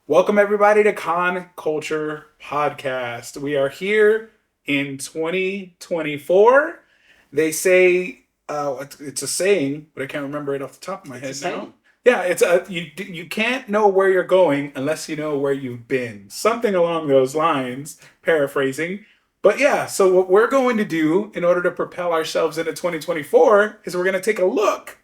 Welcome everybody to Con Culture Podcast. We are here in 2024. They say it's a saying, but I can't remember it off the top of my head now. Yeah, it's you can't know where you're going unless you know where you've been. Something along those lines, paraphrasing. But yeah, so what we're going to do in order to propel ourselves into 2024 is we're going to take a look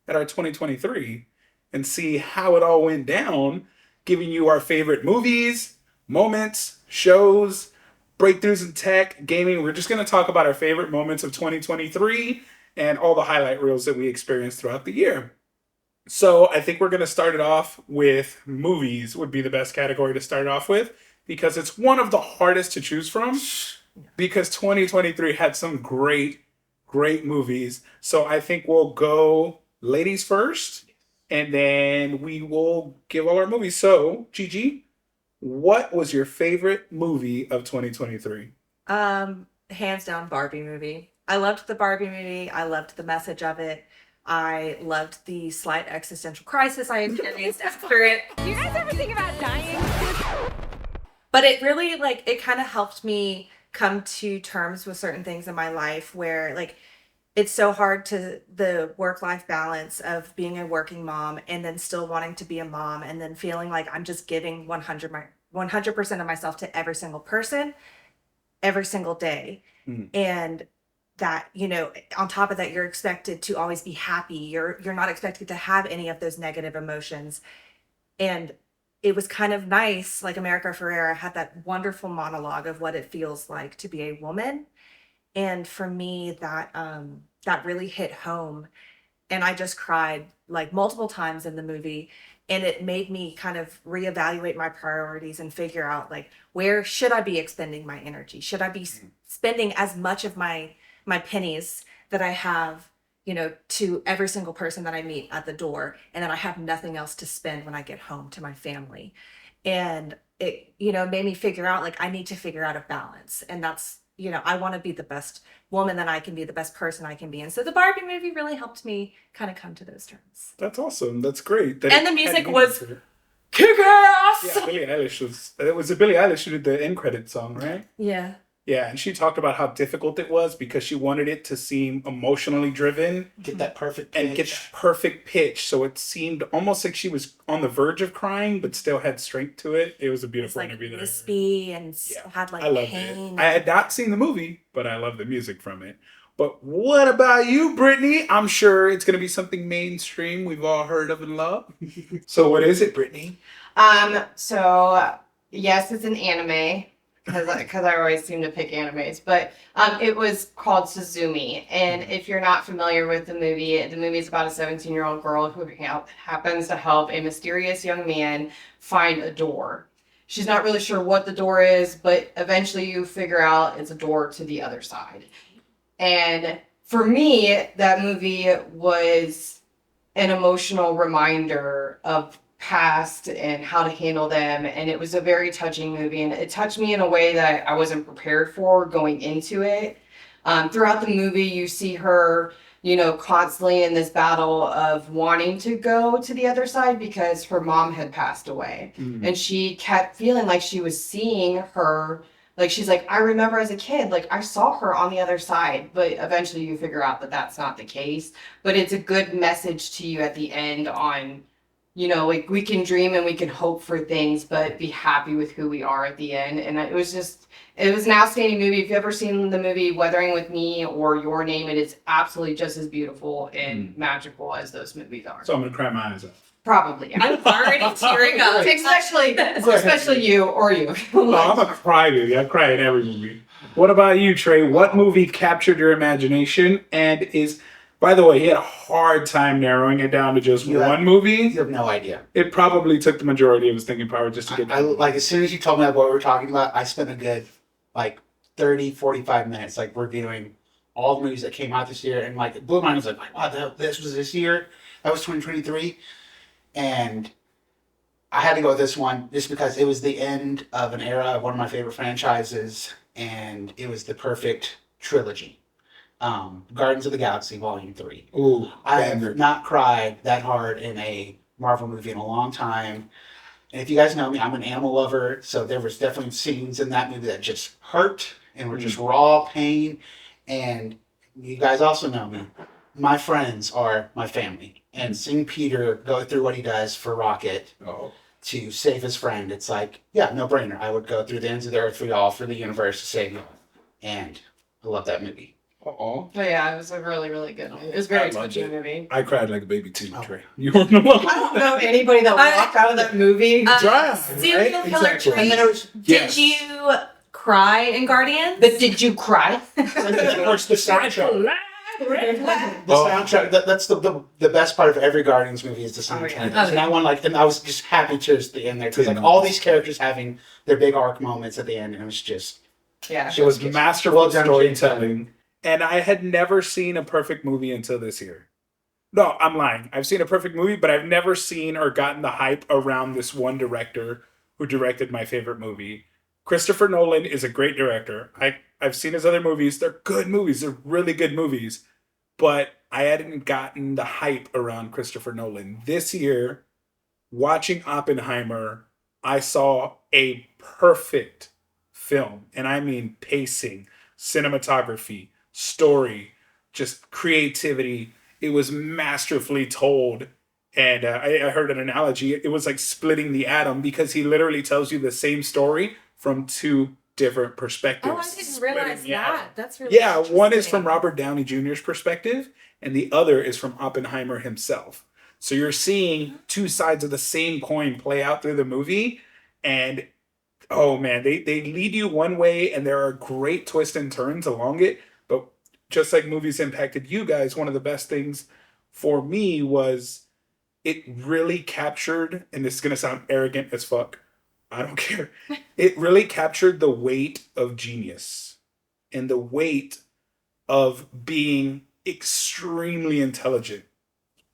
at our 2023 and see how it all went down, giving you our favorite movies, moments, shows, breakthroughs in tech, gaming. We're just going to talk about our favorite moments of 2023 and all the highlight reels that we experienced throughout the year. So I think we're going to start it off with movies would be the best category to start it off with because it's one of the hardest to choose from because 2023 had some great movies. So I think we'll go ladies first and then we will give all our movies. So, Gigi, what was your favorite movie of 2023? Hands down Barbie movie. I loved the Barbie movie. I loved the message of it. I loved the slight existential crisis I experienced after it. Do you guys ever think about dying? But it really it kind of helped me come to terms with certain things in my life where it's so hard to the work-life balance of being a working mom and then still wanting to be a mom and then feeling like I'm just giving 100% of myself to every single person every single day. And that, on top of that, you're expected to always be happy. You're not expected to have any of those negative emotions. And it was kind of nice, like America Ferrera had that wonderful monologue of what it feels like to be a woman. And for me, that really hit home. And I just cried like multiple times in the movie. And it made me kind of reevaluate my priorities and figure out where should I be expending my energy? Should I be spending as much of my pennies that I have, to every single person that I meet at the door, and then I have nothing else to spend when I get home to my family? And it, made me figure out I need to figure out a balance. And that's, I want to be the best woman that I can be, the best person I can be. And so the Barbie movie really helped me kind of come to those terms. That's awesome. That's great. And the music was kick-ass! Yeah, Billie Eilish was... It was Billie Eilish who did the end credit song, right? Yeah. Yeah, and she talked about how difficult it was because she wanted it to seem emotionally driven. Get that perfect pitch. And get that perfect pitch. So it seemed almost like she was on the verge of crying, but still had strength to it. It was a beautiful interview. It was wispy and had I loved pain. It. I had not seen the movie, but I love the music from it. But what about you, Brittany? I'm sure it's going to be something mainstream we've all heard of and love. So what is it, Brittany? So yes, it's an anime because I always seem to pick animes, but it was called Suzuki. And if you're not familiar with the movie is about a 17-year-old girl who happens to help a mysterious young man find a door. She's not really sure what the door is, but eventually you figure out it's a door to the other side. And for me, that movie was an emotional reminder of past and how to handle them, and it was a very touching movie, and it touched me in a way that I wasn't prepared for going into it. Throughout the movie, you see her, constantly in this battle of wanting to go to the other side because her mom had passed away. And she kept feeling like she was seeing her. She's like, I remember as a kid, I saw her on the other side, but eventually you figure out that that's not the case. But it's a good message to you at the end on, we can dream and we can hope for things, but be happy with who we are at the end. And it was an outstanding movie. If you've ever seen the movie Weathering with Me or Your Name, it is absolutely just as beautiful and magical as those movies are. So I'm going to cry my eyes out. Probably. Yeah. I'm already tearing up. especially you or you. Oh, I'm a cry baby. I cry in every movie. What about you, Trey? What movie captured your imagination and is... By the way, he had a hard time narrowing it down to just one movie. You have no idea. It probably took the majority of his thinking power just to get that. As soon as you told me what we were talking about, I spent a good 30, 45 minutes reviewing all the movies that came out this year, and it blew my mind. I was like, wow, this was this year. That was 2023. And I had to go with this one just because it was the end of an era of one of my favorite franchises, and it was the perfect trilogy. Guardians of the Galaxy Volume 3. Ooh, I have not cried that hard in a Marvel movie in a long time. And if you guys know me, I'm an animal lover, so there was definitely scenes in that movie that just hurt and were just raw pain. And you guys also know me. My friends are my family. And seeing Peter go through what he does for Rocket to save his friend, it's like, yeah, no brainer. I would go through the ends of the earth for y'all, for the universe to save y'all. And I love that movie. Oh, But yeah, it was a really, really good movie. It was a very touching movie. I cried like a baby too, Trey. You weren't alone. I don't know anybody that walked out of that movie. Serial killer Exactly. Trey. And then it was, Did you cry in Guardians? But did you cry? of course, the soundtrack. The soundtrack, that's the best part of every Guardians movie is the soundtrack. yeah. And that one, like, and I was just happy tears at the end there because, like, all these characters having their big arc moments at the end, and it was just, Yeah. It was masterful Well done, storytelling. And I had never seen a perfect movie until this year. No, I'm lying. I've seen a perfect movie, but I've never seen or gotten the hype around this one director who directed my favorite movie. Christopher Nolan is a great director. I've seen his other movies. They're good movies. They're really good movies. But I hadn't gotten the hype around Christopher Nolan. This year, watching Oppenheimer, I saw a perfect film. And I mean pacing, cinematography, story, just creativity. It was masterfully told. And I heard an analogy. It was like splitting the atom because he literally tells you the same story from two different perspectives. Oh, I didn't realize Splitting the atom. that. That's really Yeah, one is from interesting. Robert Downey Jr.'s perspective, and the other is from Oppenheimer himself. So you're seeing two sides of the same coin play out through the movie, and oh man, they lead you one way, and there are great twists and turns along it. But just like movies impacted you guys, one of the best things for me was it really captured, and this is gonna sound arrogant as fuck, I don't care. It really captured the weight of genius and the weight of being extremely intelligent.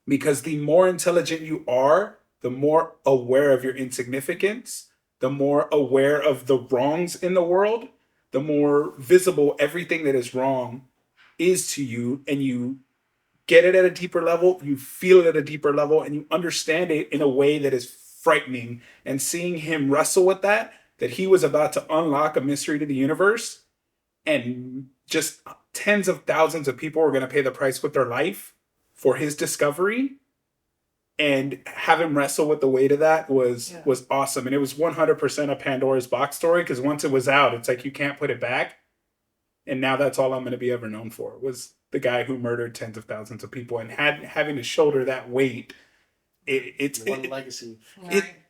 Because the more intelligent you are, the more aware of your insignificance, the more aware of the wrongs in the world, the more visible everything that is wrong is to you, and you get it at a deeper level, you feel it at a deeper level, and you understand it in a way that is frightening. And seeing him wrestle with that he was about to unlock a mystery to the universe, and just tens of thousands of people were going to pay the price with their life for his discovery, and have him wrestle with the weight of that was awesome. And it was 100% a Pandora's box story, because once it was out, it's like you can't put it back. And now that's all I'm going to be ever known for, was the guy who murdered tens of thousands of people, and having to shoulder that weight. It's legacy.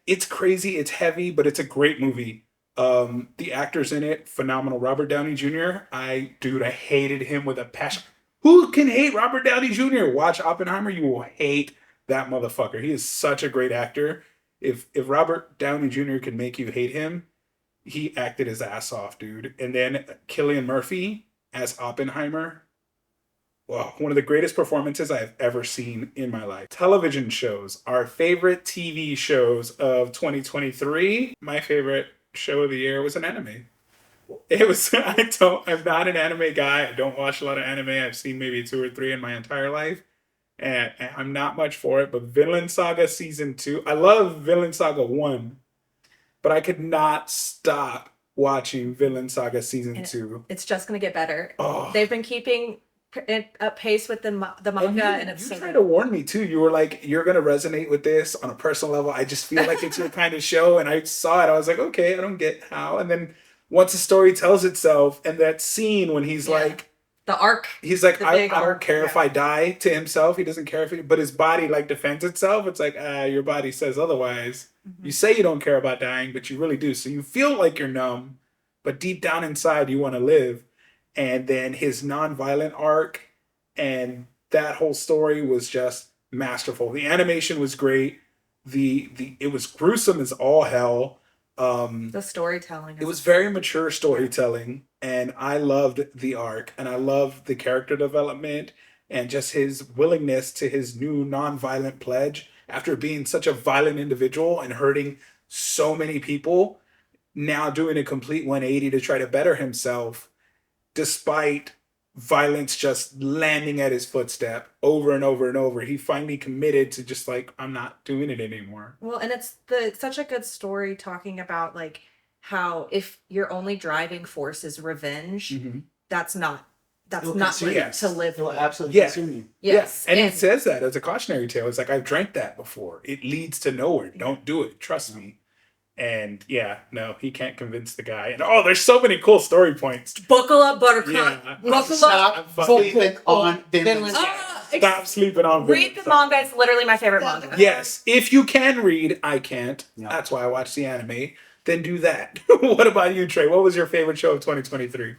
it's crazy. It's heavy, but it's a great movie. The actors in it, phenomenal. Robert Downey Jr. I hated him with a passion. Who can hate Robert Downey Jr.? Watch Oppenheimer, you will hate that motherfucker. He is such a great actor. If Robert Downey Jr. can make you hate him, he acted his ass off, dude. And then Cillian Murphy as Oppenheimer. Wow, one of the greatest performances I have ever seen in my life. Television shows, our favorite TV shows of 2023. My favorite show of the year was an anime. It was, I'm not an anime guy. I don't watch a lot of anime. I've seen maybe 2 or 3 in my entire life. And I'm not much for it, but Vinland Saga Season 2. I love Vinland Saga 1, but I could not stop watching Vinland Saga Season 2. It's just going to get better. Oh. They've been keeping it up pace with the manga, and it's you so tried good. to warn me too. You were like, you're gonna resonate with this on a personal level. I just feel like it's your kind of show. And I saw it, I was like, okay, I don't get how. And then once the story tells itself, and that scene when he's like, the arc. he's like, The I big don't arc, care if I die, to himself. He doesn't care if he, but his body like defends itself. It's like, your body says otherwise. You say you don't care about dying, but you really do. So you feel like you're numb, but deep down inside you want to live. And then his non-violent arc and that whole story was just masterful. The animation was great. It was gruesome as all hell. The storytelling. It was very mature storytelling, and I loved the arc, and I loved the character development, and just his willingness to his new non-violent pledge after being such a violent individual and hurting so many people, now doing a complete 180 to try to better himself despite violence just landing at his footstep over and over and over. He finally committed to just like, I'm not doing it anymore. Well, and it's such a good story talking about like how if your only driving force is revenge, Mm-hmm. that's not It'll right consume you. to live It'll with. absolutely Yeah. consume you. Yes. And he says that as a cautionary tale. It's like, I've drank that before. It leads to nowhere. Don't do it. Trust me. And yeah, no, he can't convince the guy. And oh, there's so many cool story points. Buckle up, Buttercup. Yeah. Buckle Stop up. sleeping on Vinland. Stop sleeping on Read the Vinland. manga. It's literally my favorite manga. Yes, if you can read, I can't. Yeah. That's why I watch the anime. Then do that. What about you, Trey? What was your favorite show of 2023?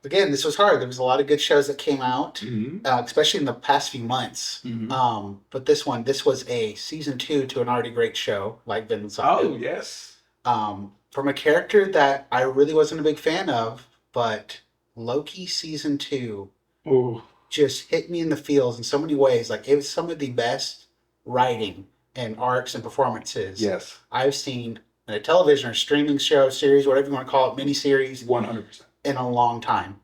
Again, this was hard. There was a lot of good shows that came out, Mm-hmm. especially in the past few months. Mhm. But this was a season 2 to an already great show, like Vinland Oh, Saga. yes. From a character that I really wasn't a big fan of, but Loki season 2 Ooh. just hit me in the feels in so many ways. Like, it was some of the best writing and arcs and performances Yes. I've seen in a television or streaming show, series, whatever you want to call it, miniseries, 100%. in a long time.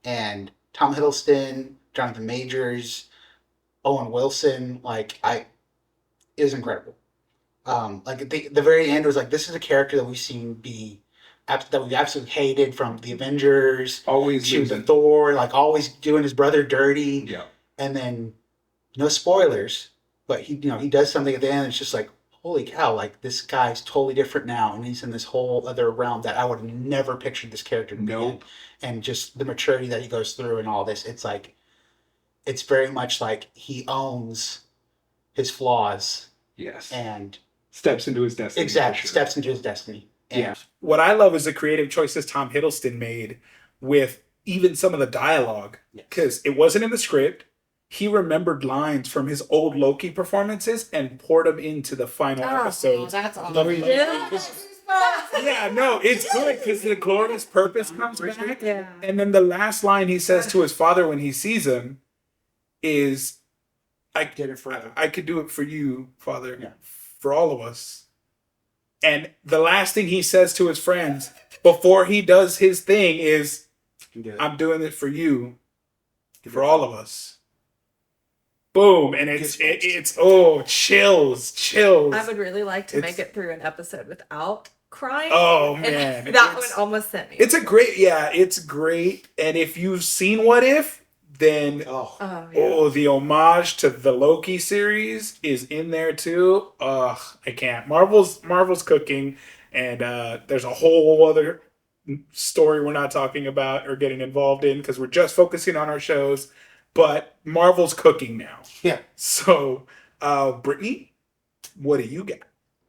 And Tom Hiddleston, Jonathan Majors, Owen Wilson, it was incredible. Like at the very end was like, this is a character that we've seen that we've absolutely hated, from the Avengers Always to the losing. Thor, like always doing his brother dirty. Yeah. And then, no spoilers, but he does something at the end. It's just like, holy cow, like this guy's totally different now, and he's in this whole other realm that I would have never pictured this character to be in. Nope. And just the maturity that he goes through and all this, it's like, it's very much like he owns his flaws Yes. and Steps into his destiny. exactly for sure. steps into his destiny. And Yeah. What I love is the creative choices Tom Hiddleston made with even some of the dialogue. Yes. Because it wasn't in the script. He remembered lines from his old Loki performances and poured them into the final episodes. that's awesome. Yeah, no, it's good because the glorious purpose comes back. Yeah. And then the last line he says to his father when he sees him is, I did it for I could do it for you, Father, Yeah. for all of us. And the last thing he says to his friends before he does his thing is, I'm doing it for you, for all of us. Boom. And it's chills. I would really like to It's- make it through an episode without crying. Oh, And man. that one almost sent me. It's it's great. And if you've seen What If, then Oh, yeah. the homage to the Loki series is in there too. Ugh, I can't. Marvel's cooking, and there's a whole other story we're not talking about or getting involved in because we're just focusing on our shows. But Marvel's cooking now. Yeah. So, Brittany, what do you got?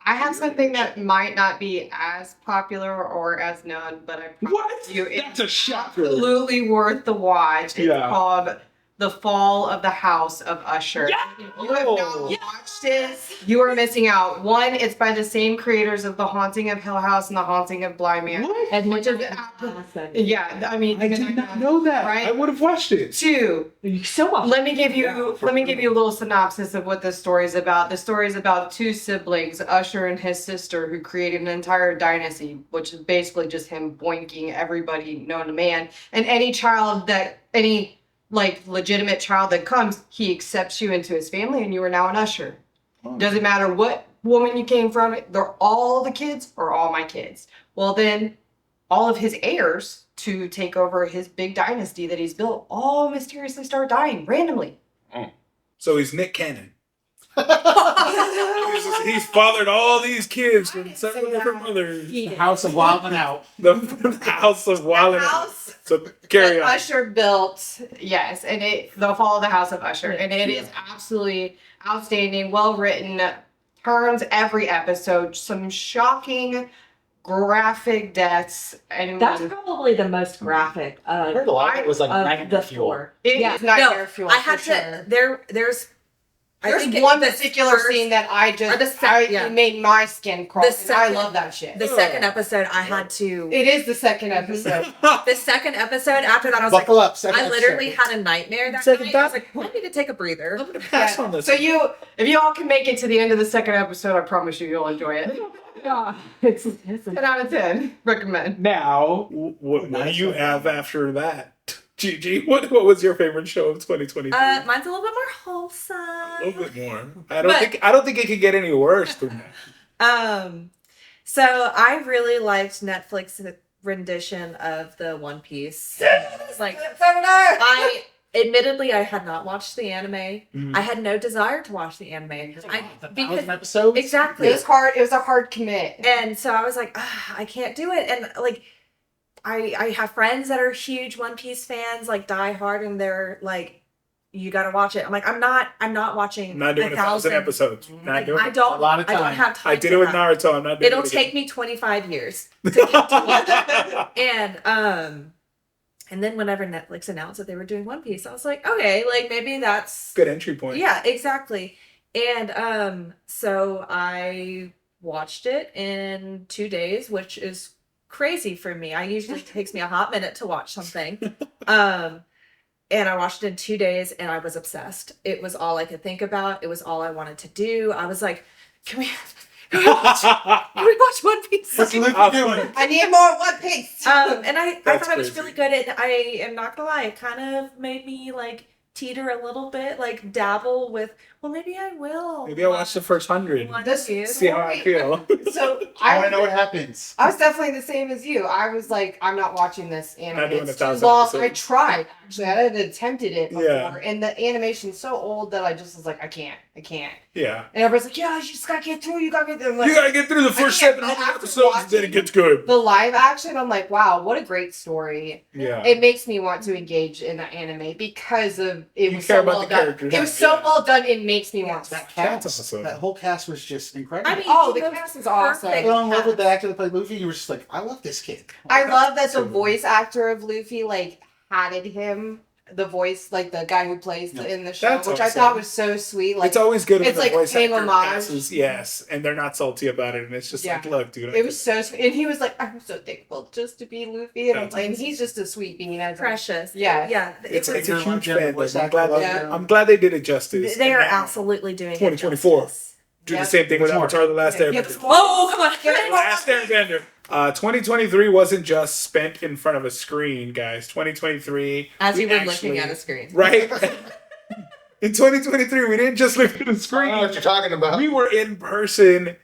I have something that might not be as popular or as known, but I promise you That's a shocker. absolutely worth the watch. It's Yeah. called The Fall of the House of Usher. Yeah. If you have not watched it, you are missing out. One, it's by the same creators of The Haunting of Hill House and The Haunting of Bly Manor. What? And which is yeah, I mean, I did not know that. Right? I would have watched it. Two, So awesome. let me give you a little synopsis of what this story is about. The story is about two siblings, Usher and his sister, who created an entire dynasty, which is basically just him boinking everybody known to man. And any legitimate child that comes, he accepts you into his family, and you are now an usher. Doesn't matter what woman you came from, they're all the kids or all my kids. Well, then all of his heirs to take over his big dynasty that he's built all mysteriously start dying randomly. So he's Nick Cannon. He's fathered all these kids from several different mothers. The House of Wild and Out. The House of Wild and Out. House So carry that on. Usher built, yes, and the Fall of the House of Usher, and it is absolutely outstanding, well written, turns every episode, some shocking, graphic deaths, and That's probably the most graphic I heard a lot of it was like of nightmare the fuel. four. it Yeah. is nightmare fuel. I had for to. sure. There's There's one particular scene that I just it made my skin crawl. The And I second- love that shit. The second episode, I had to. It is the second episode. The second episode, after that, I was Buckle like, up. Second I literally episode. had a nightmare that Second night. I was time. like, I need to take a breather. I'm gonna pass on this. So if you all can make it to the end of the second episode, I promise you'll enjoy it. Yeah, it's 10 out of 10. Recommend. Now, what do you have after that? Gigi, what was your favorite show of 2023? Mine's a little bit more wholesome. A little bit more. I don't think it could get any worse than that. So I really liked Netflix's rendition of the One Piece. Like, I admittedly I had not watched the anime. I had no desire to watch the anime. Because episodes. Exactly. It was hard. It was a hard commit. And so I was like, I can't do it. And like, I have friends that are huge One Piece fans, like die hard, and they're like, you got to watch it. I'm like, I'm not watching. I'm not doing 1,000 episodes. Not doing I it. don't. A lot of I don't time. have time. I did it with Naruto. I'm not doing It'll it take again. me 25 years to get to watch it. And then whenever Netflix announced that they were doing One Piece, I was like, okay, like maybe that's Good entry point. yeah, exactly. And so I watched it in 2 days, which is crazy for me. I usually it takes me a hot minute to watch something. And I watched it in 2 days and I was obsessed. It was all I could think about. It was all I wanted to do. I was like, can we watch One Piece? What's Luke doing? I need more One Piece. And I That's thought it was crazy. really good. And I am not gonna lie, it kind of made me like teeter a little bit, like dabble with, well, maybe I will. Maybe I'll watch the first 100. One This- Piece. See how I feel. So I want to know what happens. I was definitely the same as you. I was like, I'm not watching this anime. Not doing It's 1,000 too long. episodes. I tried actually. I had attempted it before, Yeah. and the animation's so old that I just was like, I can't. Yeah. And everybody's like, yeah, you just gotta get through. You gotta get through. I'm like, You gotta get through the first can't. 700 After episodes and then it watching gets good. the live action, I'm like, wow, what a great story. Yeah. It makes me want to engage in the anime because of it You was care so about well the done. characters. It was so Yeah. well done. It makes me want to. That watch cast, That's awesome. that whole cast was just incredible. I mean, Oh, he the was cast is awesome. perfect. I fell in love with the actor that played Luffy. You were just like, I love this kid. I love that the So- voice actor of Luffy like hatted him, the voice like the guy who plays in the show, That's which I awesome. thought was so sweet. Like It's always good when it's the like voice paying actor homage. passes, yes, and they're not salty about it, and it's just like, Yeah. look, dude. it was so sweet, and he was like, "I'm so thankful just to be Luffy," and I'm That's like, and he's just a sweet being. I was like, Precious. Yeah. Yeah. It's was- a huge Longevity fan. voice I'm actor, glad, yeah. I'm glad they did it justice. they are And now absolutely doing it 2024. justice. Do Yeah. the same thing with There's more. Avatar: The Last Yeah, Airbender. there's more. Oh, come on. Give it more. Last Airbender. 2023 wasn't just spent in front of a screen, guys. 2023, As we you were actually- looking at a screen. right? In 2023, we didn't just look at the I screen. don't know what you're talking about. We were in person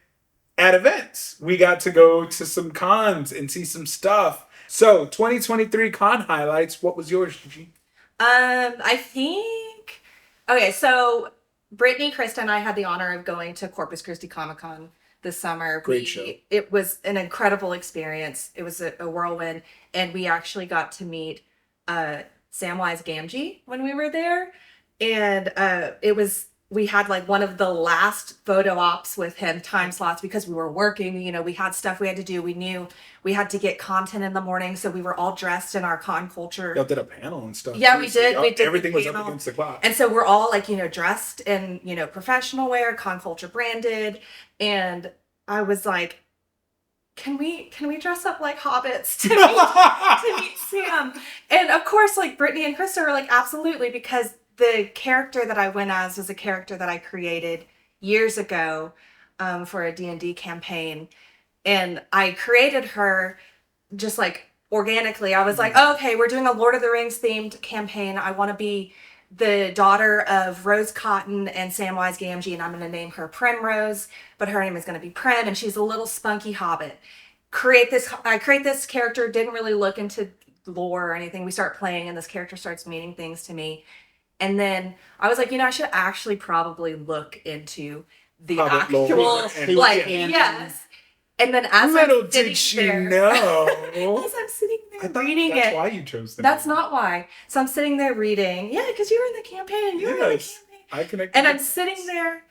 at events. We got to go to some cons and see some stuff. So, 2023 con highlights. What was yours, Gigi? I think. Okay, so Brittany, Krista, and I had the honor of going to Corpus Christi Comic Con this summer. Great show. It was an incredible experience. It was a whirlwind, and we actually got to meet Samwise Gamgee when we were there, and we had like one of the last photo ops with him, time slots, because we were working. You know, we had stuff we had to do. We knew we had to get content in the morning, so we were all dressed in our con culture. Y'all did a panel and stuff. Yeah, too, we so did. y'all- We did the Everything was up panel. against the clock. And so we're all like, dressed in, professional wear, con culture branded. And I was like, can we dress up like hobbits to meet Sam? And of course, like Brittany and Krista were like, absolutely, because the character that I went as was a character that I created years ago for a D&D campaign. And I created her just like organically. I was like, oh, okay, we're doing a Lord of the Rings themed campaign. I want to be the daughter of Rose Cotton and Samwise Gamgee, and I'm going to name her Primrose, but her name is going to be Prim, and she's a little spunky hobbit. I create this character, didn't really look into lore or anything. We start playing, and this character starts meaning things to me. And then I was like, I should actually probably look into the Hobbit lore actual, and- like, and- yes. And then as Little I'm sitting did she there, know. as I'm sitting I there thought reading that's it, why you chose them. that's not why. So I'm sitting there reading, yeah, because you were in the campaign. You were in the Yes. campaign. I connected. And I'm sitting there,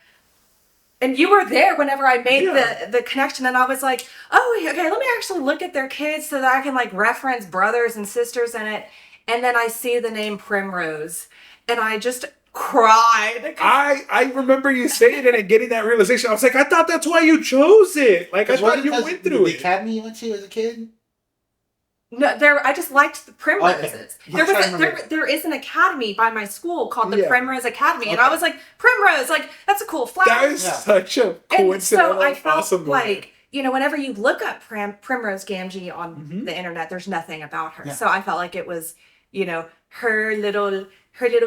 and you were there whenever I made Yeah. the connection, and I was like, oh, okay, let me actually look at their kids so that I can like reference brothers and sisters in it. And then I see the name Primrose, and I just cried. I remember you saying it and getting that realization. I was like, I thought that's why you chose it. Like, I thought you went through the it. academy you went to as a kid. No, I just liked the Primroses. Okay. There is an academy by my school called the Yeah. Primrose Academy, and Okay. I was like, Primrose, like that's a cool flower. That is Yeah. such a And coincidental, so I felt awesome moment. like, whenever you look up Primrose Gamgee on the internet, there's nothing about her. Yeah. So I felt like it was her little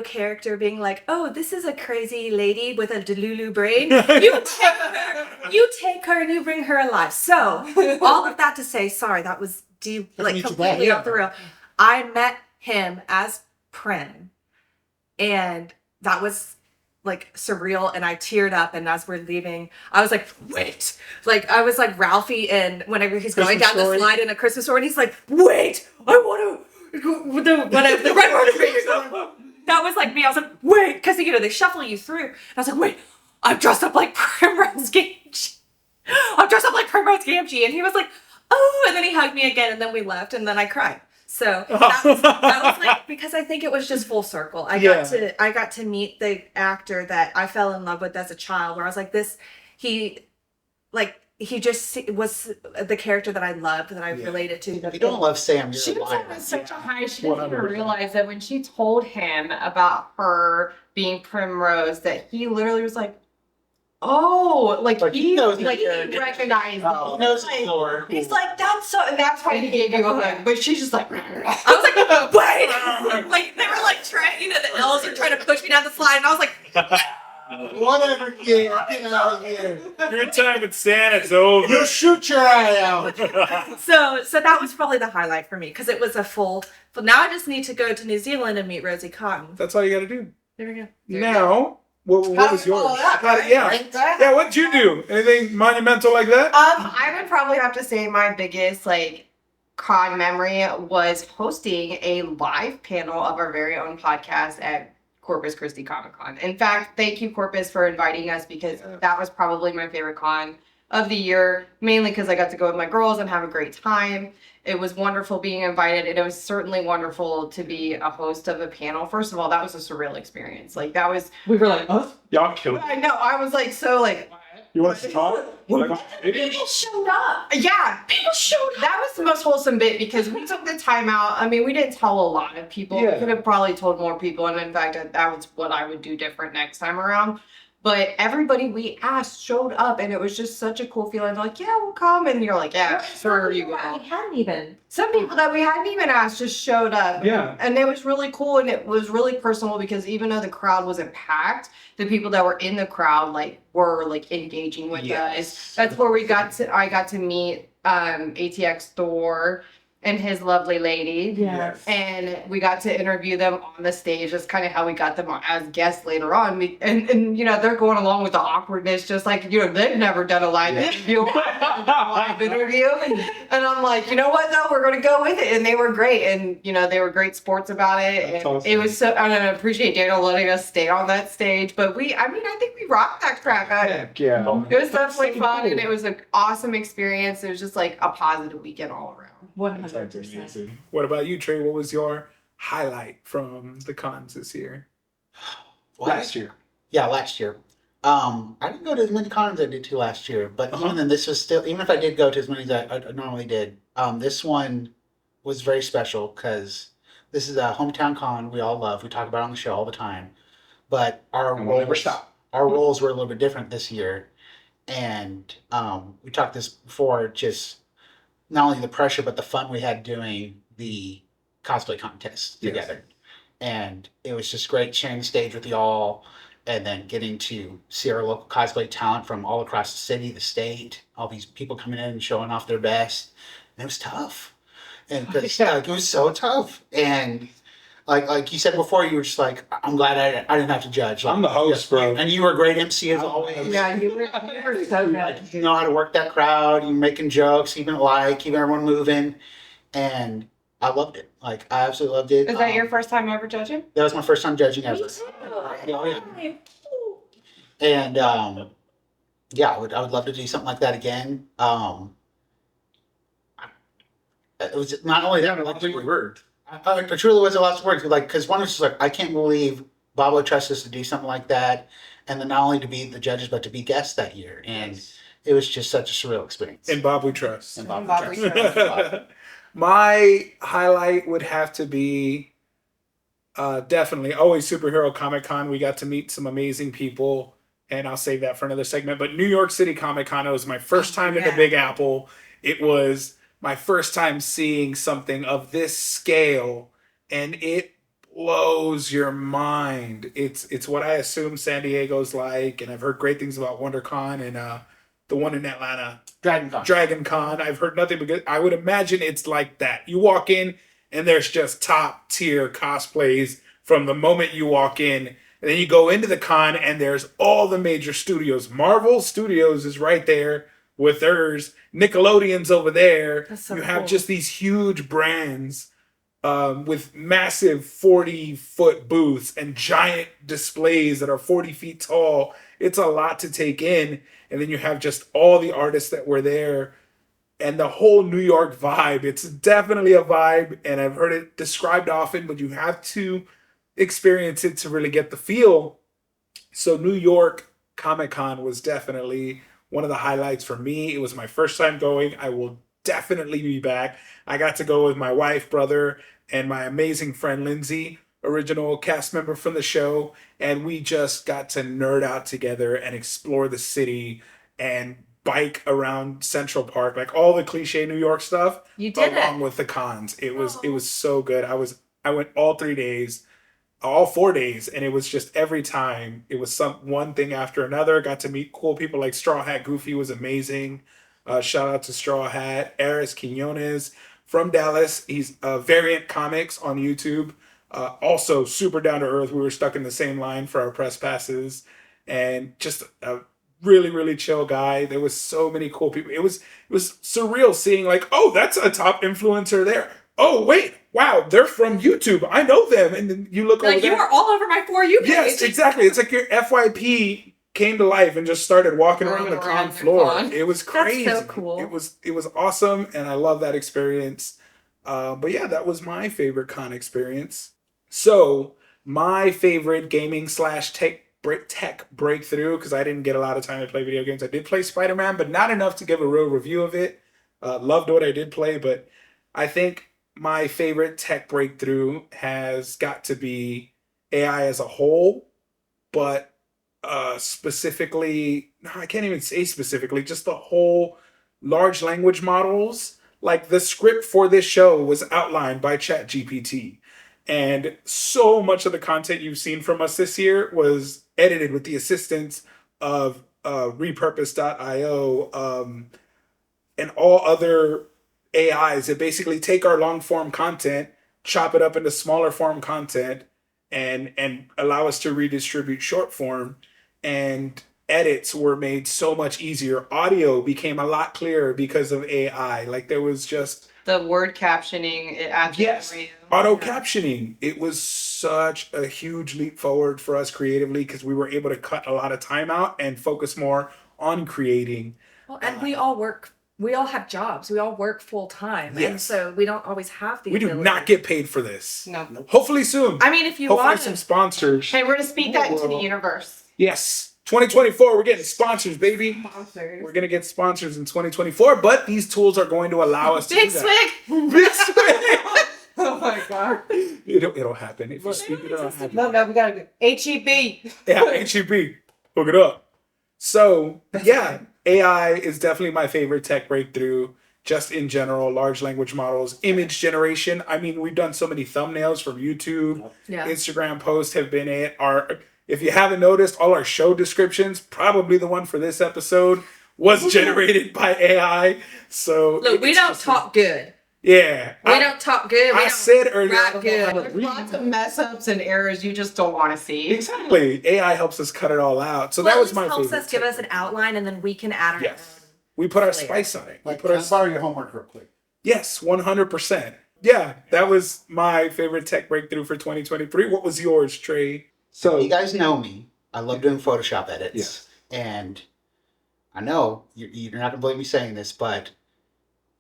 character being like, oh, this is a crazy lady with a delulu brain. You take her and you bring her alive. So all of that to say, sorry, that was completely off the rail. I met him as Prim, and that was like surreal, and I teared up, and as we're leaving I was like, wait, like I was like Ralphie, and whenever he's going down the slide in A Christmas Story, and he's like, wait, I want to the red one. That was like me. I was like, wait, because they shuffle you through, and I was like, wait, I'm dressed up like Primrose Gamgee. And he was like, oh, and then he hugged me again, and then we left, and then I cried. So that was like, because I think it was just full circle. I got to meet the actor that I fell in love with as a child, where I was like, he just was the character that I loved, that I related to. If you don't love Sam, She you're a was liar. on such a high. She didn't even realize that when she told him about her being Primrose, that he literally was like, oh, like he knows he recognized he knows the door. He's like, that's so, and that's why he gave you a hug. But she's just like, I was like, wait, like they were like trying, and the elves are trying to push me down the slide, and I was like, Whatever, kid, get out of here. Your time with Santa's over. You'll shoot your eye out. So that was probably the highlight for me, because it was a full. But now I just need to go to New Zealand and meet Rosie Cotton. That's all you got to do. There we go. Now, what was yours? Right? Yeah, what'd you do? Anything monumental like that? I would probably have to say my biggest con memory was hosting a live panel of our very own podcast at Corpus Christi Comic Con. In fact, thank you, Corpus, for inviting us, because that was probably my favorite con of the year, mainly because I got to go with my girls and have a great time. It was wonderful being invited, and it was certainly wonderful to be a host of a panel. First of all, that was a surreal experience. We were like, oh, Y'all killed it. I know, I was like, so You want to talk? people showed up. Yeah, people showed up. That was the most wholesome bit, because we took the time out. I mean, we didn't tell a lot of people. Yeah. We could have probably told more people. And in fact, that was what I would do different next time around. But everybody we asked showed up, and it was just such a cool feeling. Like, yeah, we'll come. And you're like, yeah, sure, you we will. hadn't even. Some people that we hadn't even asked just showed up. Yeah. And it was really cool, and it was really personal, because even though the crowd wasn't packed, the people that were in the crowd were engaging with us. That's where I got to meet ATX Thor and his lovely lady. Yes. And we got to interview them on the stage. That's kind of how we got them as guests later on. And they're going along with the awkwardness, just like, they've never done a live interview. And I'm like, you know what, though, we're going to go with it. And they were great. And, they were great sports about it. That's And awesome. it was so, and I appreciate Daniel letting us stay on that stage. But I think we rocked that crap. Heck yeah. It was definitely fun, and it was an awesome experience. It was just a positive weekend all around. 100%. What about you, Trey? What was your highlight from the cons this year? Last year. Yeah, last year. I didn't go to as many cons as I did to last year, but even then, this was still, even if I did go to as many as I normally did, this one was very special, because this is a hometown con we all love. We talk about it on the show all the time, but our roles were a little bit different this year, and we talked this before. Just not only the pressure, but the fun we had doing the cosplay contest together. And it was just great sharing the stage with y'all, and then getting to see our local cosplay talent from all across the city, the state, all these people coming in and showing off their best. And it was tough. And it was so tough. And like you said before, you were just like, I'm glad I didn't have to judge. I'm the host, bro. And you were a great MC as always. Yeah, you were so good. You know how to work that crowd. You're making jokes, keeping everyone moving. And I loved it. I absolutely loved it. Is that your first time ever judging? That was my first time judging ever. And I would love to do something like that again. It was not only that, but it truly was a lot of words. Because one was just I can't believe Bob would trust us to do something like that, and then not only to be the judges, but to be guests that year. And it was just such a surreal experience. And Bob we trust. And Bob Bob we we trust. My highlight would have to be definitely always Superhero Comic Con. We got to meet some amazing people, and I'll save that for another segment. But New York City Comic Con, it was my first time in the Big Apple. It was my first time seeing something of this scale and it blows your mind. It's what I assume San Diego's like, and I've heard great things about WonderCon and the one in Atlanta, Dragon Con. Dragon Con. I've heard nothing but good. I would imagine it's like that. You walk in and there's just top tier cosplays from the moment you walk in. And then you go into the con and there's all the major studios. Marvel Studios is right there with theirs. Nickelodeon's over there. That's so you have cool. just these huge brands with massive 40-foot booths and giant displays that are 40 feet tall. It's a lot to take in. And then you have just all the artists that were there and the whole New York vibe. It's definitely a vibe, and I've heard it described often, but you have to experience it to really get the feel. So New York Comic Con was definitely one of the highlights for me. It was my first time going. I will definitely be back. I got to go with my wife, brother, and my amazing friend Lindsay, original cast member from the show, and we just got to nerd out together and explore the city and bike around Central Park, like all the cliche New York stuff. You did along it. with the cons. It was so good. I went all 3 days, all 4 days, and it was just every time it was one thing after another. Got to meet cool people like Straw Hat Goofy was amazing. Shout out to Straw Hat. Eris Quinones from Dallas. He's Variant Comics on YouTube. Also super down to earth. We were stuck in the same line for our press passes, and just a really really chill guy. There was so many cool people. It was surreal seeing like, oh, that's a top influencer there. Oh wait, wow, they're from YouTube. I know them. And then you look over Like, you there. were all over my For You page. Yes, exactly. It's like your FYP came to life and just started walking around the Roaming con around the floor. con. It was That's crazy. so cool. It was awesome, and I love that experience. But yeah, that was my favorite con experience. So my favorite gaming slash tech breakthrough, because I didn't get a lot of time to play video games. I did play Spider-Man, but not enough to give a real review of it. Loved what I did play, but I think my favorite tech breakthrough has got to be AI as a whole, but specifically, no, I can't even say specifically, just the whole large language models. Like the script for this show was outlined by ChatGPT. And so much of the content you've seen from us this year was edited with the assistance of repurpose.io and all other AIs that basically take our long form content, chop it up into smaller form content, and allow us to redistribute short form. And edits were made so much easier. Audio became a lot clearer because of AI. Like there was just The word captioning, it adds yes, for you. auto captioning. It was such a huge leap forward for us creatively because we were able to cut a lot of time out and focus more on creating. Well, and we all have jobs. We all work full time. And Yes. so we don't always have the We do ability. not get paid for this. No. Hopefully soon. I mean, if you Hopefully want some to. sponsors. Hey, we're gonna speak that into the universe. Yes. 2024, we're getting sponsors, baby. Sponsors. We're going to get sponsors in 2024, but these tools are going to allow us to Big do that. swig. Big swig. Oh my god. It'll happen. If you speak it, it'll happen. No, we gotta go. HEB. Yeah, HEB. Hook it up. So, yeah, AI is definitely my favorite tech breakthrough, just in general. Large language models, image generation. I mean, we've done so many thumbnails from YouTube. Yeah. Instagram posts have been it. If you haven't noticed, all our show descriptions, probably the one for this episode, was generated by AI. So Look, we it's don't just- talk good. Yeah. We don't talk good. We I don't said earlier, I rap don't know how to good. read. Lots of mess ups and errors you just don't want to see. Exactly. AI helps us cut it all out. So Well, that at was least my helps favorite. us give us an outline, and then we can add our Yes. We put our flavor. spice on it. We Like, put can our I borrow your homework real quick? yes, 100%. Yeah, that was my favorite tech breakthrough for 2023. What was yours, Trey? So you guys know me. I love doing Photoshop edits. Yes. And I know you're not going to believe me saying this, but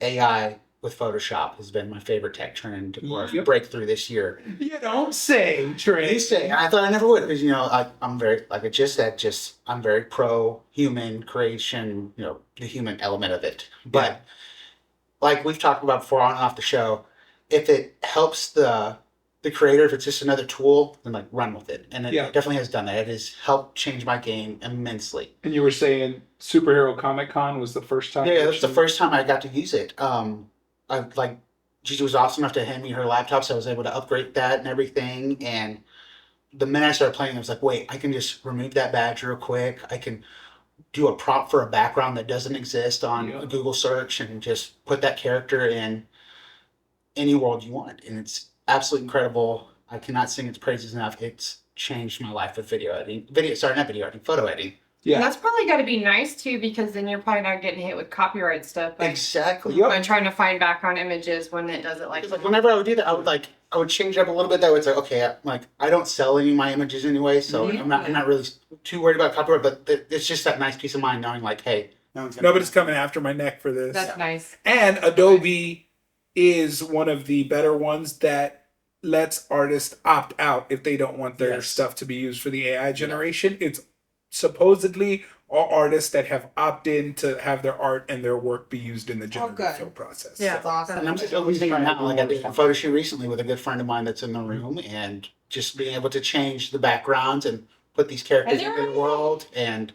AI with Photoshop has been my favorite tech trend or Yep. breakthrough this year. You don't say, Trey. I thought I never would because, I'm very, like I just said, I'm very pro human creation, the human element of it. But like we've talked about before on and off the show, if it helps the creator, if it's just another tool, then like run with it. And it definitely has done that. It has helped change my game immensely. And you were saying Superhero Comic Con was the first time? Yeah, that was the first time I got to use it. I like Gigi was awesome enough to hand me her laptop, so I was able to upgrade that and everything. And the minute I started playing, I was like, wait, I can just remove that badge real quick. I can do a prompt for a background that doesn't exist on a Google search and just put that character in any world you want. And it's absolutely incredible. I cannot sing its praises enough. It's changed my life with video editing. Not video editing, photo editing. And that's probably got to be nice too, because then you're probably not getting hit with copyright stuff. Exactly. By trying to find background images when it doesn't like. Whenever I would do that, I would change it up a little bit. That would say, okay, I don't sell any of my images anyway, so I'm not really too worried about copyright. But it's just that nice peace of mind knowing, like, hey, Nobody's coming after my neck for this. That's nice. And Adobe is one of the better ones that lets artists opt out if they don't want their stuff to be used for the AI generation. It's supposedly all artists that have opted in to have their art and their work be used in the generative film process. Yeah, So, awesome. And I'm just using it now. Like I did a photo shoot recently with a good friend of mine that's in the room, and just being able to change the backgrounds and put these characters in the world, and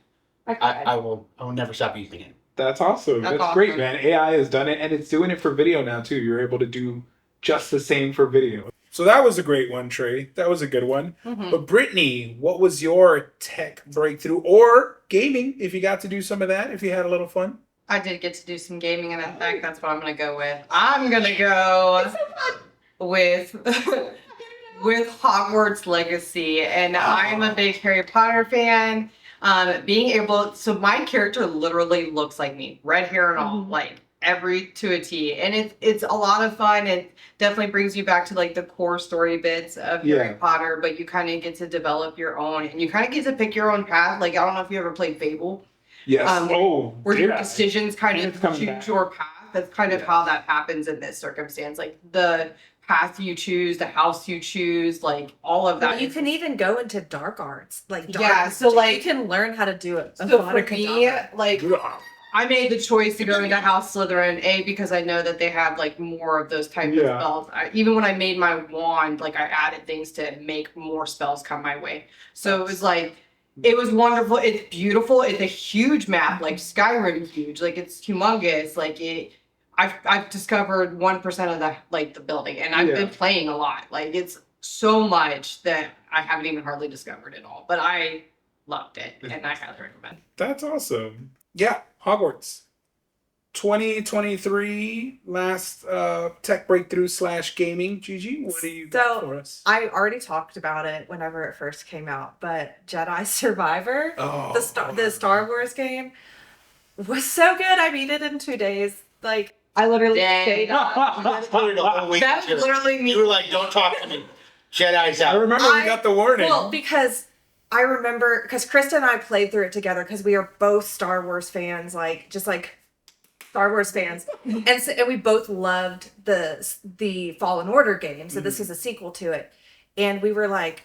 I will never stop using it. That's awesome. That's That's great, man. AI has done it, and it's doing it for video now too. You're able to do just the same for video. So that was a great one, Trey. That was a good one. But Brittany, what was your tech breakthrough or gaming? If you got to do some of that, if you had a little fun. I did get to do some gaming, and in fact, that's what I'm gonna go with. I'm gonna go with with Hogwarts Legacy, and I'm a big Harry Potter fan. Being able, so my character literally looks like me, red hair and all, like every to a T, and it's a lot of fun. It definitely brings you back to like the core story bits of Harry Potter, but you kind of get to develop your own, and you kind of get to pick your own path. Like, I don't know if you ever played Fable. Yes. Where your decisions kind of choose back. your path. That's kind of how that happens in this circumstance. Like the path you choose, the house you choose, like all of that. But you can even go into dark arts, like so like you can learn how to do it. So for me, like I made the choice to go into House Slytherin, because I know that they have like more of those types of spells. Even when I made my wand, like I added things to make more spells come my way. So it was like, it was wonderful. It's beautiful. It's a huge map, like Skyrim huge. Like it's humongous. Like I've discovered 1% of the building, and I've been playing a lot. Like it's so much that I haven't even hardly discovered it all. But I loved it, and I highly recommend. That's awesome. Yeah, Hogwarts. 2023 last tech breakthrough / gaming. Gigi, what do you got for us? I already talked about it whenever it first came out, but Jedi Survivor, the Star Wars game, was so good. I beat it in 2 days. Like, I literally stayed up. That's literally me. You were like, don't talk to me. Jedi's out. I remember we got the warning. Well, because I remember, because Krista and I played through it together because we are both Star Wars fans, like just like Star Wars fans, and we both loved the Fallen Order game. So this is a sequel to it, and we were like,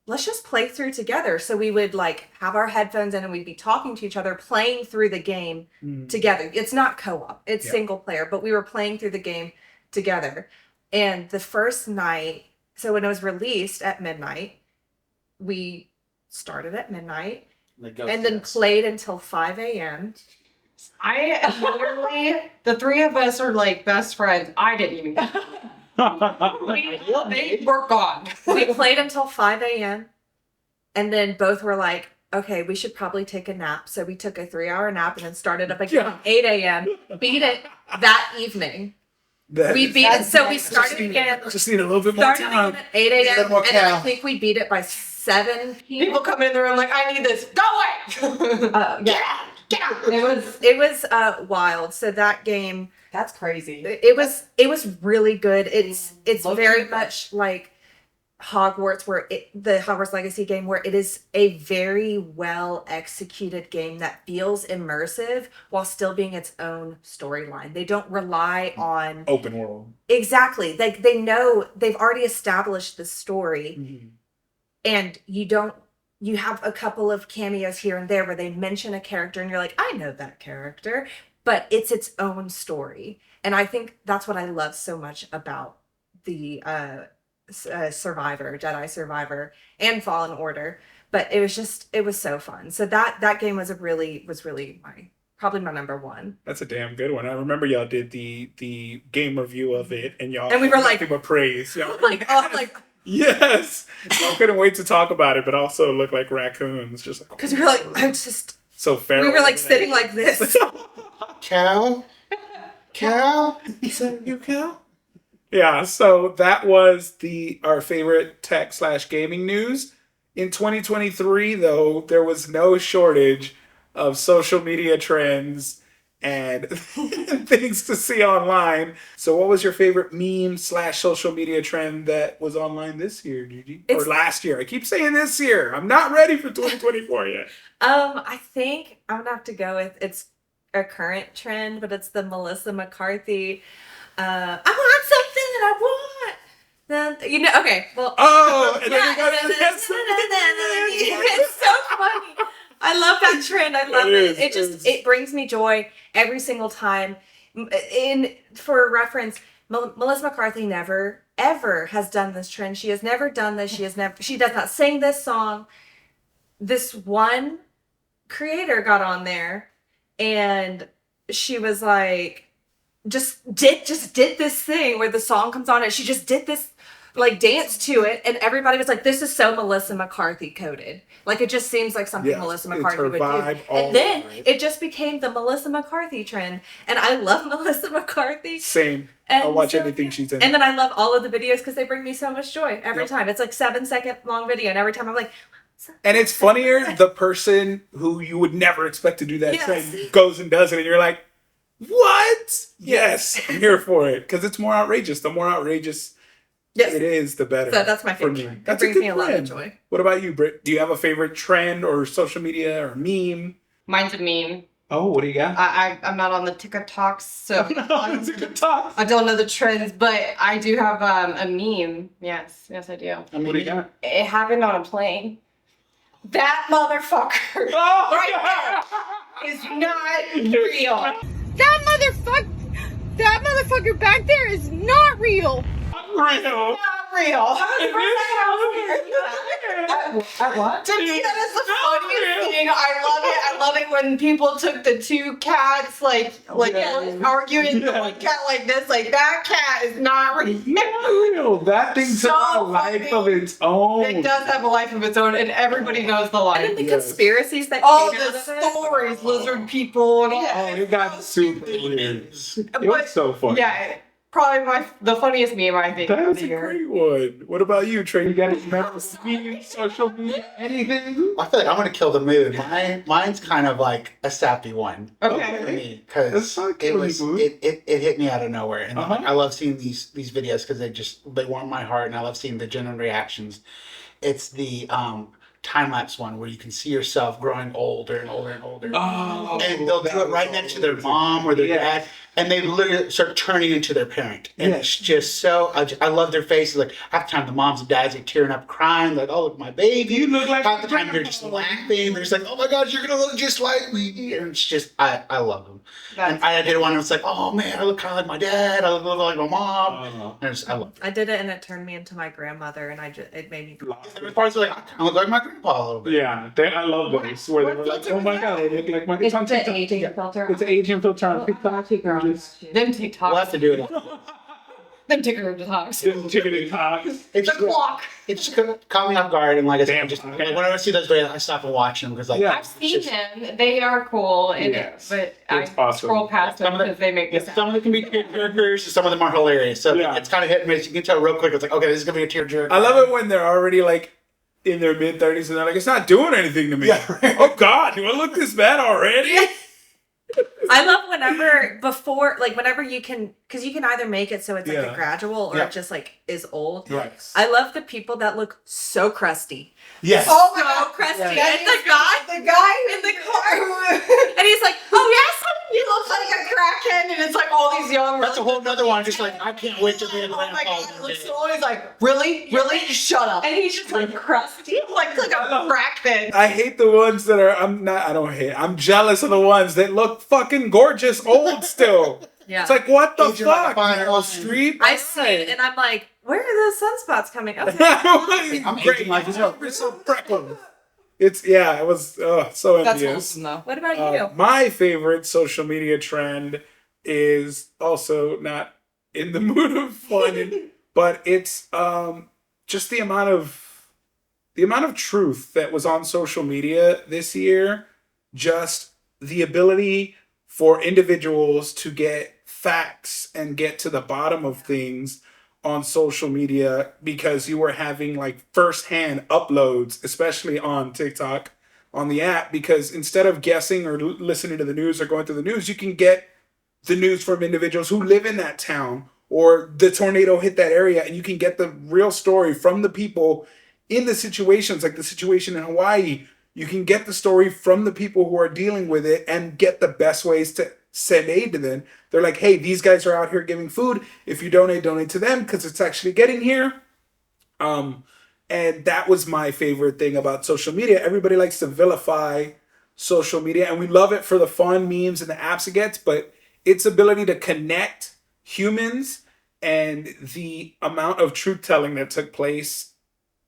let's just play through together. So we would like have our headphones in and we'd be talking to each other, playing through the game together. It's not co-op, it's single player, but we were playing through the game together. And the first night, so when it was released at midnight, we started at midnight and then played until 5 a.m. I literally, the three of us are like best friends. I didn't even they were gone. We played until 5 a.m. and then both were like, okay, we should probably take a nap. So we took a 3-hour nap and then started up again at 8 a.m. Beat it that evening. We beat it. So we started again. Just need a little bit more Started time. again at 8 a.m. And then I think we beat it by 7 p.m. People come in the room like, I need this. Go away. Get out. It was wild. So that game, That's crazy. it was really good. It's very much like Hogwarts, the Hogwarts Legacy game, where it is a very well executed game that feels immersive while still being its own storyline. They don't rely on Open world. exactly. Like they know they've already established the story, and you have a couple of cameos here and there where they mention a character and you're like, I know that character, but it's its own story. And I think that's what I love so much about the Survivor, Jedi Survivor, and Fallen Order. But it was so fun. So that game was really my probably my number one. That's a damn good one. I remember y'all did the game review of it, and y'all And we were like- nothing but praise. Y'all were Like, yes. I couldn't wait to talk about it, but also look like raccoons, just like because we were like, I'm just. so feral. We were like sitting like this. Cow? Cow? Is that you, Cal? Yeah, so that was our favorite tech / gaming news. In 2023, though, there was no shortage of social media trends and things to see online. So what was your favorite meme / social media trend that was online this year, Gigi? Or last year? I keep saying this year. I'm not ready for 2024 yet. I think I'm gonna have to go with it's a current trend, but it's the Melissa McCarthy. I want something that I want. Then okay. Well, Oh, and yeah, it's so funny. I love that trend. I love it. It brings me joy every single time. For reference, Melissa McCarthy never ever has done this trend. She has never done this. She does not sing this song. This one creator got on there and she was like, just did this thing where the song comes on and she just did this like dance to it, and everybody was like, this is so Melissa McCarthy coded. Like, it just seems like something Melissa McCarthy would do. And then it just became the Melissa McCarthy trend, and I love Melissa McCarthy. Same. And I'll watch anything she's in. And then I love all of the videos because they bring me so much joy every time. It's like 7-second long video, and every time I'm like, and it's funnier, the person who you would never expect to do that trend goes and does it, and you're like, what? Yes, I'm here for it. Because it's more outrageous. The more outrageous it is, the better. So that's my favorite. That brings me a lot of joy. What about you, Britt? Do you have a favorite trend or social media or meme? Mine's a meme. Oh, what do you got? I'm not on the TikToks, so TikTok. I don't know the trends, but I do have a meme. Yes, I do. What do you got? It happened on a plane. That motherfucker right there is not real. That motherfucker back there is not real. Real. Not real. What? To me, that is the funniest thing. I love it when people took the two cats, arguing, the cat like this. Like, that cat is not real. That thing took a life of its own. It does have a life of its own, and everybody knows the life. And then the conspiracies that all came the out of it. stories, lizard people, and all Oh, it got super weird. It But, was so funny. Yeah, probably the funniest meme I think of That's the a year. great one. What about you, Trey? You got any Meme, social media, anything? I feel like I'm gonna kill the mood. Mine's kind of like a sappy one. Okay. For me, because That's not it killing was the mood. it hit me out of nowhere, and Uh-huh. I love seeing these videos because they warm my heart, and I love seeing the genuine reactions. It's the time lapse one where you can see yourself growing older and older and older. Oh, And they'll do it right next to their mom or their dad, and they literally start turning into their parent. And it's just so, I love their faces. Like, half the time the moms and dads are tearing up, crying, like, oh, look, my baby. You look like half the time they're just laughing. They're just like, oh my God, you're going to look just like me. And it's just, I love them. And I did one, and it's like, oh man, I look kind of like my dad. I look like my mom. And I love it. I did it, and it turned me into my grandmother, and it made me. There were parts where like, I kind of look like my grandpa a little bit. Yeah, I love those where they were like, oh my God, I look like my. It's on the TikTok. aging filter. It's an aging filter on TikTok. Them TikToks. We'll have to do it. Them TikToks. Chicken talks. It's The clock. It's just caught me off guard, and like I said, Damn. just whenever I see those videos, I stop and watch them because like Yeah. I've seen them. They are cool, and Yes. but It's I awesome. scroll past them Some of them- because they make me Yeah, sad. some of them can be tearjerkers, some of them are hilarious. So Yeah. it's kind of hit and miss. You can tell real quick. It's like, okay, this is gonna be a tearjerker. I love it when they're already like in their mid-30s and they're like, it's not doing anything to me. Yeah, right. Oh God, do I look this bad already? I love whenever you can, because you can either make it so it's like Yeah. a gradual or Yeah. it just like is old. Right. I love the people that look so crusty. Yes. Oh my So God. crusty. Yeah. And the guy in the car. and he's like, oh yes, He looks like a crackhead, and it's like all these young. That's a whole nother one. Just like I can't wait to be a Oh my grandpa. God! It looks so. He's like, really, shut up. and he's just like crusty. like a crack thing. I hate the ones that are, I'm jealous of the ones that look fucking gorgeous old still. Yeah. It's like, what the Aging like a fuck? fine Meryl wine. Streep? I see it, and I'm like, where are those sunspots coming? Okay. I'm I'm aging like this. You're so freckled. It was so That's envious. wholesome though. What about you? My favorite social media trend is also not in the mood of fun, but it's just the amount of truth that was on social media this year. Just the ability for individuals to get facts and get to the bottom of things on social media because you were having like firsthand uploads, especially on TikTok, on the app, because instead of guessing or listening to the news or going through the news, you can get the news from individuals who live in that town or the tornado hit that area, and you can get the real story from the people in the situations, like the situation in Hawaii. You can get the story from the people who are dealing with it and get the best ways to send aid to them. They're like, hey, these guys are out here giving food. If you donate to them because it's actually getting here. And that was my favorite thing about social media. Everybody likes to vilify social media, and we love it for the fun memes and the apps it gets, but its ability to connect humans and the amount of truth telling that took place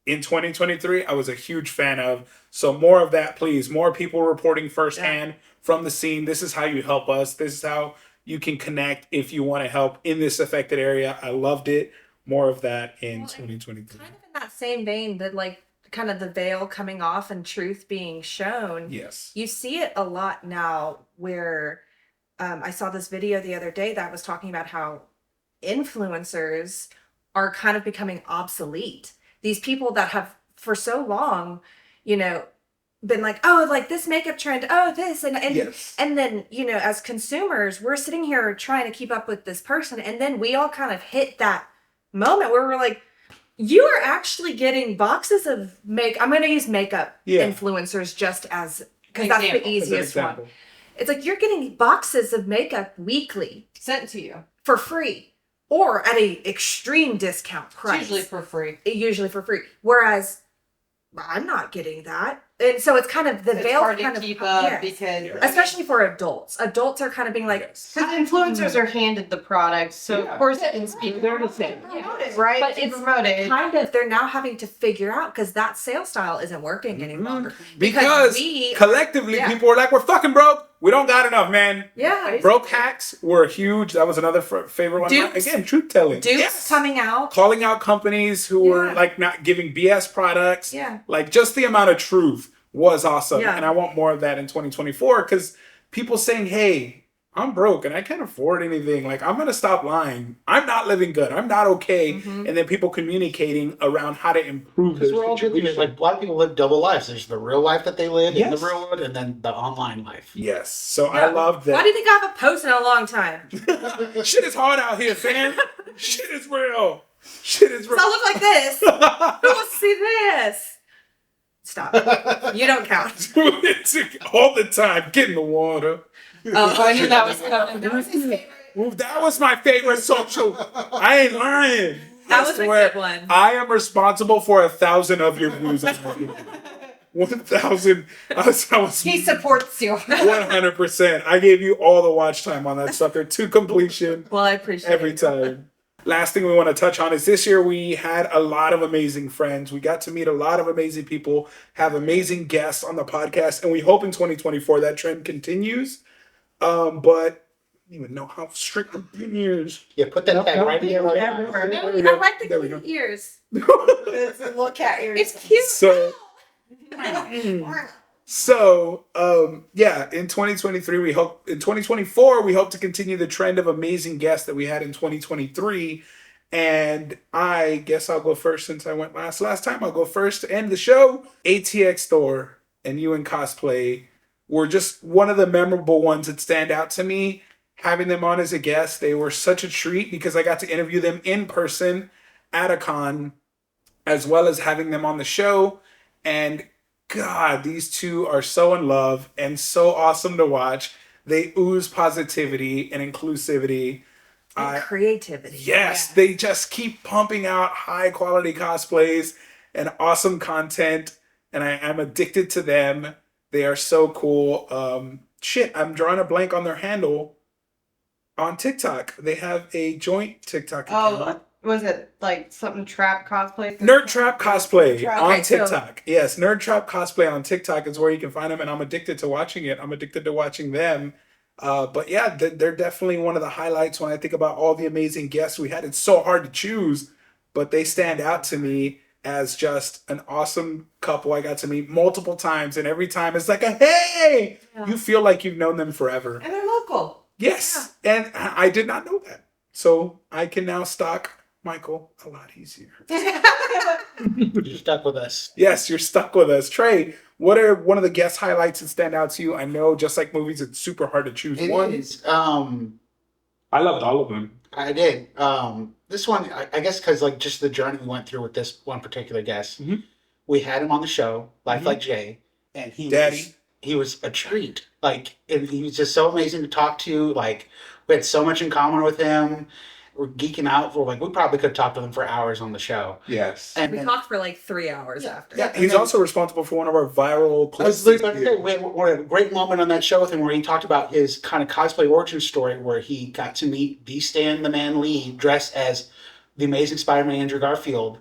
in 2023, I was a huge fan of. So more of that, please. More people reporting firsthand from the scene. This is how you help us. This is how you can connect if you want to help in this affected area. I loved it. More of that in 2023. Kind of in that same vein, that like kind of the veil coming off and truth being shown. Yes. You see it a lot now where I saw this video the other day that was talking about how influencers are kind of becoming obsolete. These people that have for so long, been like, oh, like this makeup trend, oh, this, and Yes. and then, as consumers, we're sitting here trying to keep up with this person, and then we all kind of hit that moment where we're like, you are actually getting boxes of I'm going to use makeup influencers just as, because that's the easiest one. It's like you're getting boxes of makeup weekly Sent to you. for free or at a extreme discount price. It's Usually for free. Whereas I'm not getting that. And so it's kind of the veil hard kind to of keep up yes. because Especially for adults. Adults are kind of being like, Yes. Because influencers are handed the product, so of course it can speak. They're the same. Promoted, right? But It's it's promoted. kind of, they're now having to figure out because that sales style isn't working any longer. Because we collectively people are like, we're fucking broke. We don't got enough, man. yeah. Broke hacks were huge. That was another favorite one. Dupes. Again, truth telling. Dupes coming out. Calling out companies who were Yeah. like not giving BS products. Yeah. Like just the amount of truth was awesome. Yeah. And I want more of that in 2024 because people saying, hey, I'm broke and I can't afford anything. Like, I'm going to stop lying. I'm not living good. I'm not okay. Mm-hmm. And then people communicating around how to improve Because their we're all good. situation. Like a lot of people live double lives. There's the real life that they live in Yes. the real world, and then the online life. Yes. So Yeah. I love that. Why do you think I haven't posted in a long time? Shit is hard out here, fam. Shit is real. Shit is real. So I look like this. Who wants to see this? Stop. You don't count. All the time. Get in the water. I knew that was coming. That was my favorite social. I ain't lying. That I was a swear, good one. I am responsible for 1,000 of your views. 1,000. I was He supports you. 100%. I gave you all the watch time on that sucker to completion Well, I appreciate every it. time. Last thing we want to touch on is this year we had a lot of amazing friends. We got to meet a lot of amazing people, have amazing guests on the podcast, and we hope in 2024 that trend continues. But I don't even know how strict the is. Yeah, put that tag right here. Right now. I like the There we go. cute ears. Look at you. It's cute. So, in 2023, in 2024, we hope to continue the trend of amazing guests that we had in 2023. And I guess I'll go first since I went last time. I'll go first to end the show. ATX Thor and you and Cosplay were just one of the memorable ones that stand out to me. Having them on as a guest, they were such a treat because I got to interview them in person at a con, as well as having them on the show. And God, these two are so in love and so awesome to watch. They ooze positivity and inclusivity. And creativity. Yes, they just keep pumping out high quality cosplays and awesome content. And I'm addicted to them. They are so cool. I'm drawing a blank on their handle on TikTok. They have a joint TikTok account. Was it like something trap cosplay? Nerd Trap Cosplay on Okay, so- TikTok. Yes, Nerd Trap Cosplay on TikTok is where you can find them, and I'm addicted to watching it. I'm addicted to watching them. But yeah, they're definitely one of the highlights when I think about all the amazing guests we had. It's so hard to choose, but they stand out to me as just an awesome couple I got to meet multiple times, and every time it's like a hey, Yeah. you feel like you've known them forever. And they're local. Yes, and I did not know that, so I can now stalk Michael a lot easier. You're stuck with us. Yes, you're stuck with us. Trey, what are one of the guest highlights that stand out to you? I know, just like movies, it's super hard to choose It one. is. I loved all of them. I did. This one, I guess, because like just the journey we went through with this one particular guest. Mhm. We had him on the show, Life Mhm. Like Jay, and Daddy. he was a treat. Like, and he was just so amazing to talk to. Like, we had so much in common with him. We're geeking out. We're like, we probably could talk to him for hours on the show. Yes. And We then- talked for like 3 hours after. Yeah, and he's then- also responsible for one of our viral I was clips. literally about to say, we had a great moment on that show with him where he talked about his kind of cosplay origin story where he got to meet the Stan the Man Lee dressed as the Amazing Spider-Man Andrew Garfield.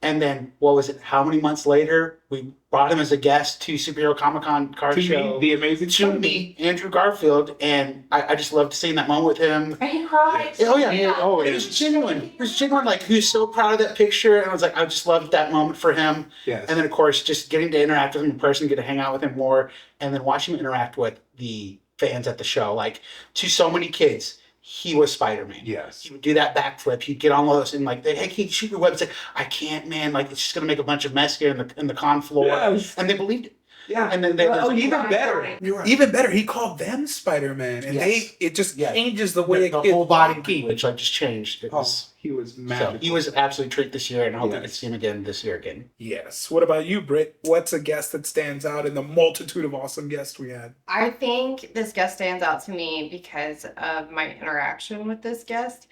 And then, what was it, how many months later, we brought him as a guest to Superhero Comic-Con card To show meet the amazing to Spider-Man. meet Andrew Garfield. And I just loved seeing that moment with him. And he cried. Oh, yeah. Yeah, It was genuine. It was genuine. Like, he was so proud of that picture. And I was like, I just loved that moment for him. Yes. And then, of course, just getting to interact with him in person, get to hang out with him more, and then watch him interact with the fans at the show. Like, to so many kids, he was Spider-Man. Yes. He would do that backflip. He'd get on those and like, hey, can you shoot your web? It's like, I can't, man. Like, it's just gonna make a bunch of mess here in the con floor. Yes. And they believed it. Yeah. And then they even better. Even better, he called them Spider-Man, and Yes. it just Yes. changes the way the a kid whole body talking. language like just changed. It Oh, was, he was so magical. he was an absolute treat this year, and I hope we Yes. can see him again this year again. Yes. What about you, Britt? What's a guest that stands out in the multitude of awesome guests we had? I think this guest stands out to me because of my interaction with this guest.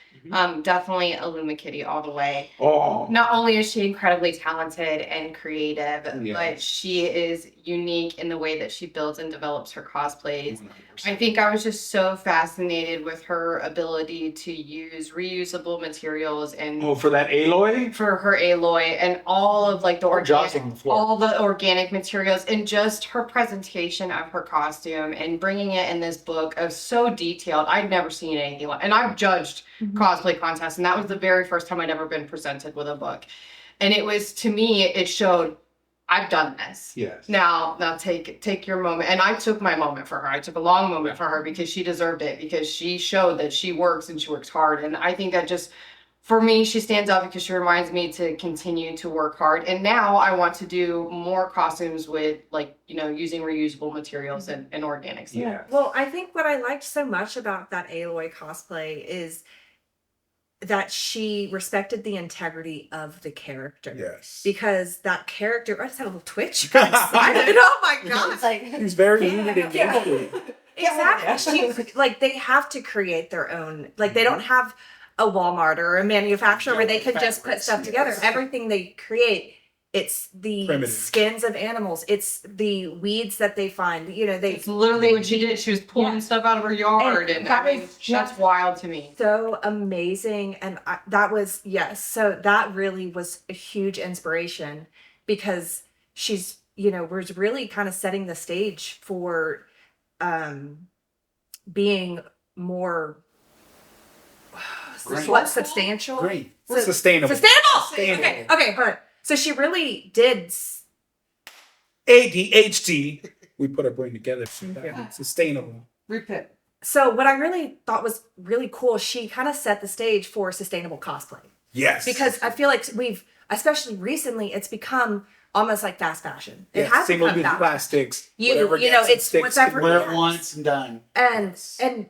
Definitely Illuma Kitty all the way. Oh. Not only is she incredibly talented and creative, Yes. but she is unique in the way that she builds and develops her cosplays. I think I was just so fascinated with her ability to use reusable materials and Oh, for that Aloy? for her alloy and all of like the Or jaws organic, on the floor. all the organic materials and just her presentation of her costume and bringing it in this book of so detailed. I'd never seen anything like, and I've judged cosplay contests, and that was the very first time I'd ever been presented with a book, and it was, to me, it showed I've done this. Yes. Now take your moment. And I took my moment for her. I took a long moment for her because she deserved it, because she showed that she works and she works hard. And I think that just, for me, she stands out because she reminds me to continue to work hard. And now I want to do more costumes with, like, using reusable materials and organics. Yeah. Well, I think what I liked so much about that Aloy cosplay is that she respected the integrity of the character. Yes. Because that character, I just had a little twitch. I got excited. Oh my god! Like, He's very rooted in nature. exactly. She, like, they have to create their own. Like, they don't have a Walmart or a manufacturer where they can just put stuff together. Everything they create, it's the Primitive. skins of animals. It's the weeds that they find. They It's literally what she did. She was pulling stuff out of her yard, and that I mean, is that's wild to me. so amazing, and that was, yes, so that really was a huge inspiration, because she's was really kind of setting the stage for being more substantial. Great. So- Sustainable. Sustainable. Okay, hold on. So she really did. ADHD. We put our brain together. Sustainable. Repit. So what I really thought was really cool, she kind of set the stage for sustainable cosplay. Yes. Because I feel like especially recently, it's become almost like fast fashion. It has single become use fast. plastics. You whatever know, gets and it's sticks whatever. Wear together. it once and done. And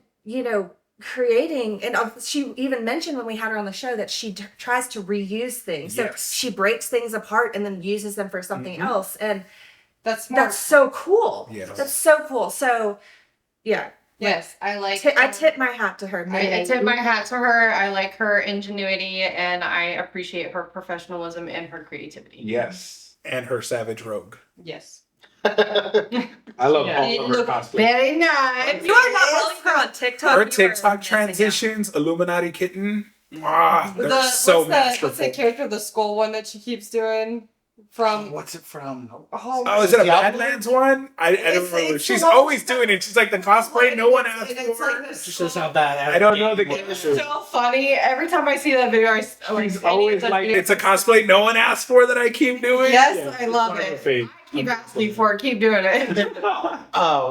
creating, and she even mentioned when we had her on the show that she tries to reuse things. So Yes. she breaks things apart and then uses them for something else, and That's smart. that's so cool. Yes. That's so cool. So yeah, Yes, I like. I tip my hat to her. I tip my hat to her. I like her ingenuity, and I appreciate her professionalism and her creativity. Yes. And her savage rogue. Yes. I love Yeah. all of her cosplays. Very nice. You are not following her on TikTok. Her You are TikTok missing out. transitions, Illuminati kitten. They're so masterful. what's the character, the skull one that she keeps doing from? What's it from? Oh, is it a Badlands one? I don't remember. She's always doing it. She's like the cosplay no one asked for. She says how bad. I don't know the It's character. so funny. Every time I see that video, She's always like, It's a cosplay no one asked for that I keep doing. Yes, I love One of her it. fave. Keep asking for it. Keep doing it.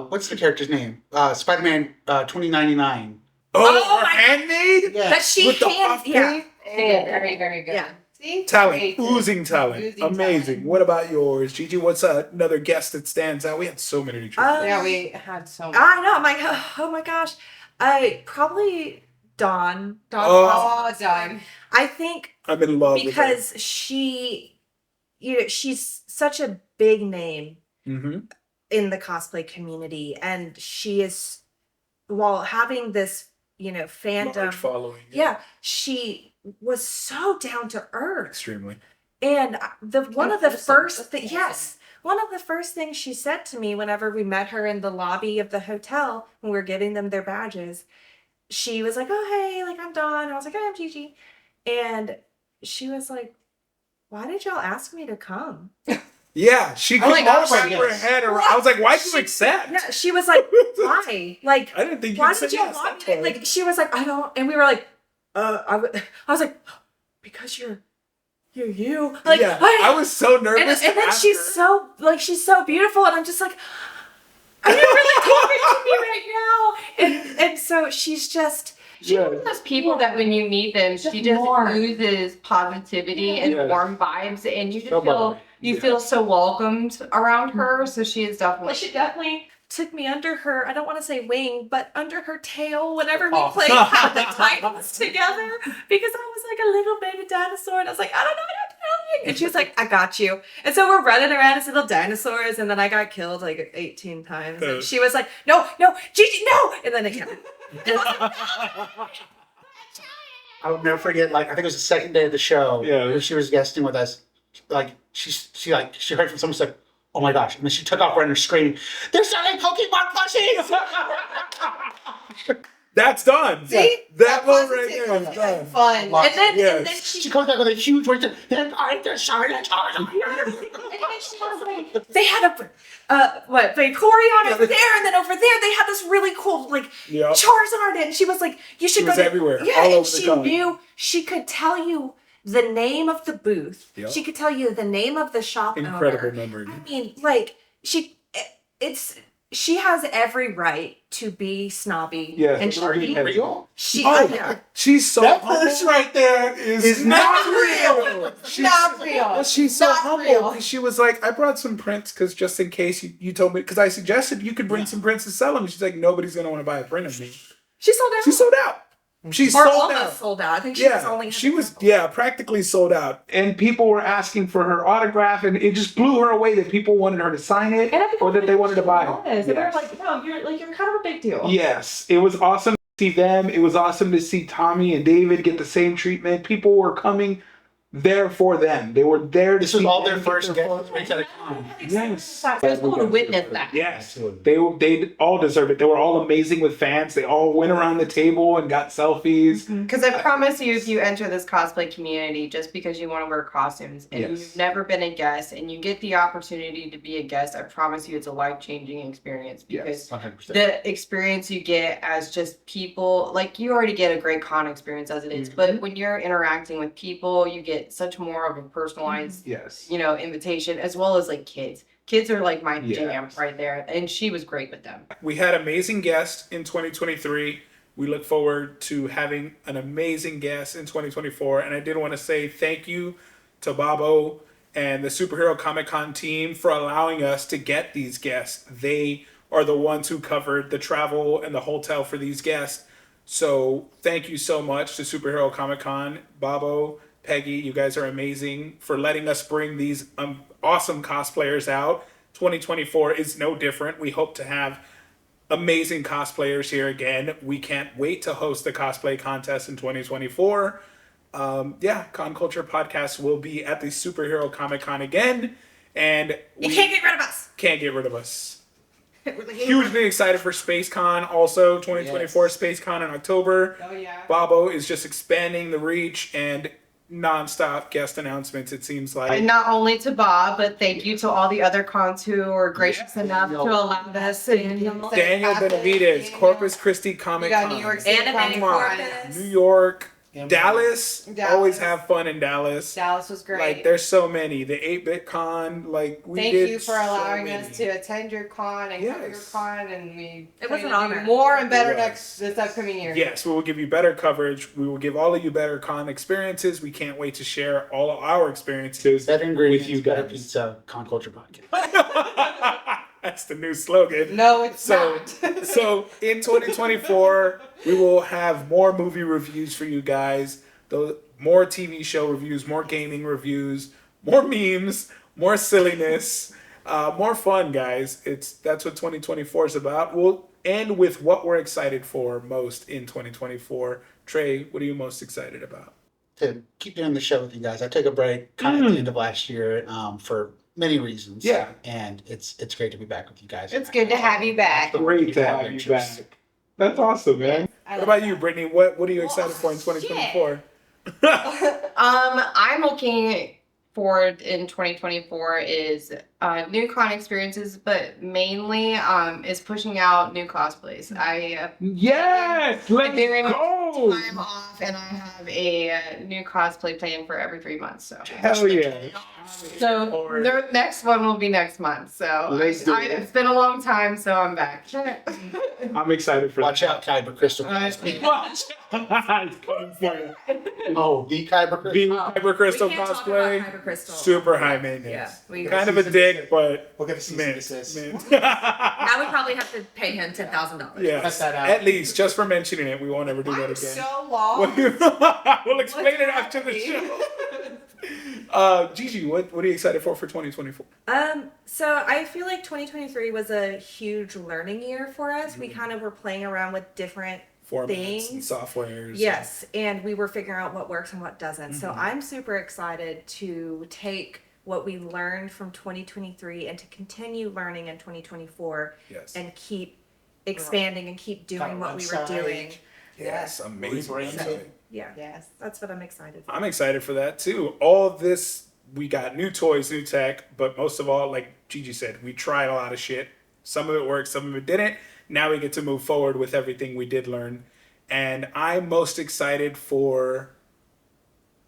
What's the character's name? Spider-Man 2099. Oh, my- handmade? Yeah. That she With the can, puff yeah. Very, very good. Yeah. See? Talent, Great. oozing talent, Oozing amazing. talent. What about yours, Gigi? What's another guest that stands out? We had so many. Yeah, we had so much. I know. I'm like, oh my gosh. I probably Dawn. Oh. Done. I think I'm in love with because she, she's such a big name her. Mm-hmm. in the cosplay community, and she is, while having this, fandom. Large following. Yeah, she was so down to earth. Extremely. And one of the wholesome. first That's yes, one of the first things she said to me whenever we met her in the lobby of the hotel when we were giving them their badges, she was like, "Oh hey, like I'm Dawn." I was like, "Hi, I'm Gigi," and she was like, "Why did y'all ask me to come?" Yeah, she Oh could my gosh, wrap her yes. head around. I was like, why'd you accept? Yeah, she was like, "Why? Like, I didn't think why you'd say did you yes want that me?" far. Like, she was like, "I don't," and we were like, I was like, "Because you're you." Like, yeah, I was so nervous. and to then ask she's her. she's so beautiful, and I'm just like, are you really talking to me right now? And so she's just She's one of those people that when you meet them, she just more. oozes positivity and Yeah. warm vibes, and you just So feel bubbly. feel so welcomed around her. So she is definitely. she definitely took me under her, I don't want to say wing, but under her tail whenever we Oh. played How the Titans together, because I was like a little baby dinosaur, and I was like, I don't know what I'm doing. And she was like, I got you. And so we're running around as little dinosaurs, and then I got killed like 18 times. And she was like, no, Gigi, no! And then again. I would never forget. Like I think it was the second day of the show. Yeah. where she was guesting with us. Like she heard from someone said, "Oh my gosh!" And then she took off running, screaming, "They're selling Pokemon plushies!" That's done. See? That one right positivity there is done. Fun. And then, Yes. and then She comes back with a huge voice. They're selling they had Vaporeon over there, and then over there they had this really cool Yeah. Charizard, and she was like, "You should She go was to everywhere, Yeah, all and over the she con. knew she could tell you the name of the booth. Yep. She could tell you the name of the shop Incredible owner. memory. I mean, she has every right to be snobby. Yes. and Are you real? she Oh, yeah. she's so That humble. purse right there is not real. Not real. Well, she's so Not humble. real. She was like, I brought some prints because just in case you told me, because I suggested you could bring some prints to sell them. She's like, nobody's going to want to buy a print of me. She sold out. She sold out. She or sold almost out. sold out. I think she was Yeah, only. she was practically sold out. And people were asking for her autograph, and it just blew her away that people wanted her to sign it or that they wanted to buy it. And they were Yes. like, "No, you're kind of a big deal." Yes, it was awesome to see them. It was awesome to see Tommy and David get the same treatment. People were coming there for them. They were there to This was see all them their first get guest right at a con. Yes. It was cool to witness that. Yes, they all deserve it. They were all amazing with fans. They all went around the table and got selfies. Because I promise you, if you enter this cosplay community just because you want to wear costumes and Yes. you've never been a guest and you get the opportunity to be a guest, I promise you it's a life-changing experience because 100%. the experience you get as just people, like you already get a great con experience as it is, but when you're interacting with people, you get such more of a personalized, Yes. invitation, as well as like kids. Kids are like my Yes. jam right there, and she was great with them. We had amazing guests in 2023. We look forward to having an amazing guest in 2024. And I did want to say thank you to Bobo and the Superhero Comic Con team for allowing us to get these guests. They are the ones who covered the travel and the hotel for these guests. So thank you so much to Superhero Comic Con, Bobo, Peggy. You guys are amazing for letting us bring these awesome cosplayers out. 2024 is no different. We hope to have amazing cosplayers here again. We can't wait to host the cosplay contest in 2024. Con Culture Podcast will be at the Superhero Comic Con again, and You can't get rid of us. can't get rid of us. Hugely excited for SpaceCon. Also, 2024 Yes. SpaceCon in October. Oh yeah. Bobo is just expanding the reach and nonstop guest announcements. It seems And like. not only to Bob, but thank you to all the other cons who were gracious enough to allow us. Daniel. Daniel Benavides, Corpus Christi Comic got Con. New York City Anime Comic Con. Corpus. New York, Yeah, Dallas. Dallas. Always have fun in Dallas. Dallas was great. Like there's so many. The 8-bit con, like we Thank did you for so allowing many. us to attend your con and cover your Yes. con, and we It was plan an to do honor. more and better It was. this upcoming year. Yes, we will give you better coverage. We will give all of you better con experiences. We can't wait to share all of our experiences Better ingredients, with you better guys. pizza, con culture podcast. That's the new slogan. No, it's So, not. so in 2024, we will have more movie reviews for you guys. More TV show reviews, more gaming reviews, more memes, more silliness, more fun, guys. That's what 2024 is about. We'll end with what we're excited for most in 2024. Trey, what are you most excited about? To keep doing the show with you guys. I took a break kind of at the end of last year for many reasons. Yeah. And it's great to be back with you guys. It's good to have you back. Great to have you back. That's awesome, man. What about you, Brittany? What are you excited for in 2024? I'm looking forward in 2024 is new con experiences, but mainly is pushing out new cosplays. I Yes, let's very much go. time off, and I have a new cosplay plan for every 3 months. So Hell yeah. the next one will be next month. So Let's do it. it's been a long time, so I'm back. I'm excited for Watch out, Kyber Crystal. Watch. It's coming for you. Oh, the Kyber Crystal. The Hyper Crystal We can't talk cosplay, about Hyper Crystal. super high maintenance. Yeah, we Kind of a dick, but We'll get a cease and mint. desist. mint. now we probably have to pay him $10,000. Cut Yes, that out. at least just for mentioning it, we won't ever do that I'm again. so lost. We'll explain it after the show. Gigi, what are you excited for 2024? So I feel like 2023 was a huge learning year for us. We kind of were playing around with different Formats and things. softwares. Yes, and we were figuring out what works and what doesn't. So I'm super excited to take what we learned from 2023 and to continue learning in 2024 Yes. and keep expanding and keep doing what we were doing. Yes, amazing. Rebranding. Yeah, Yes. that's what I'm excited for. I'm excited for that too. All of this, we got new toys, new tech, but most of all, like Gigi said, we tried a lot of shit. Some of it worked, some of it didn't. Now we get to move forward with everything we did learn. And I'm most excited for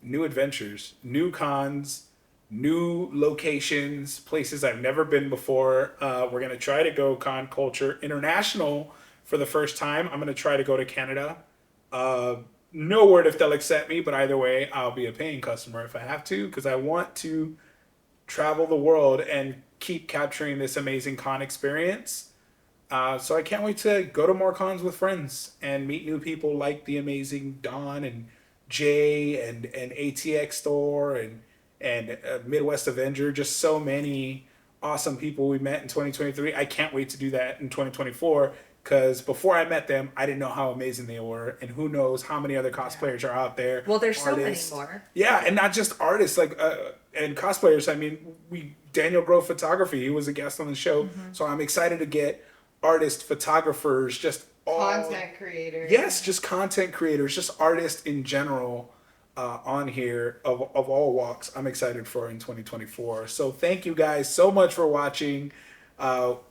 new adventures, new cons, new locations, places I've never been before. We're going to try to go Con Culture International for the first time. I'm going to try to go to Canada. No word if they'll accept me, but either way, I'll be a paying customer if I have to, because I want to travel the world and keep capturing this amazing con experience. So I can't wait to go to more cons with friends and meet new people like the amazing Don and Jay and ATX Store and Midwest Avenger. Just so many awesome people we met in 2023. I can't wait to do that in 2024. Because before I met them, I didn't know how amazing they were, and who knows how many other cosplayers are out there. Well, there's so many artists. more. Yeah, and not just artists, like and cosplayers. I mean, Daniel Grove Photography. He was a guest on the show, so I'm excited to get artists, photographers, just all Content creators. Yes, just content creators, just artists in general on here of all walks. I'm excited for in 2024. So thank you guys so much for watching.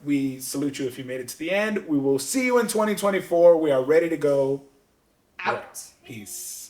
We salute you if you made it to the end. We will see you in 2024. We are ready to go. Out. Peace.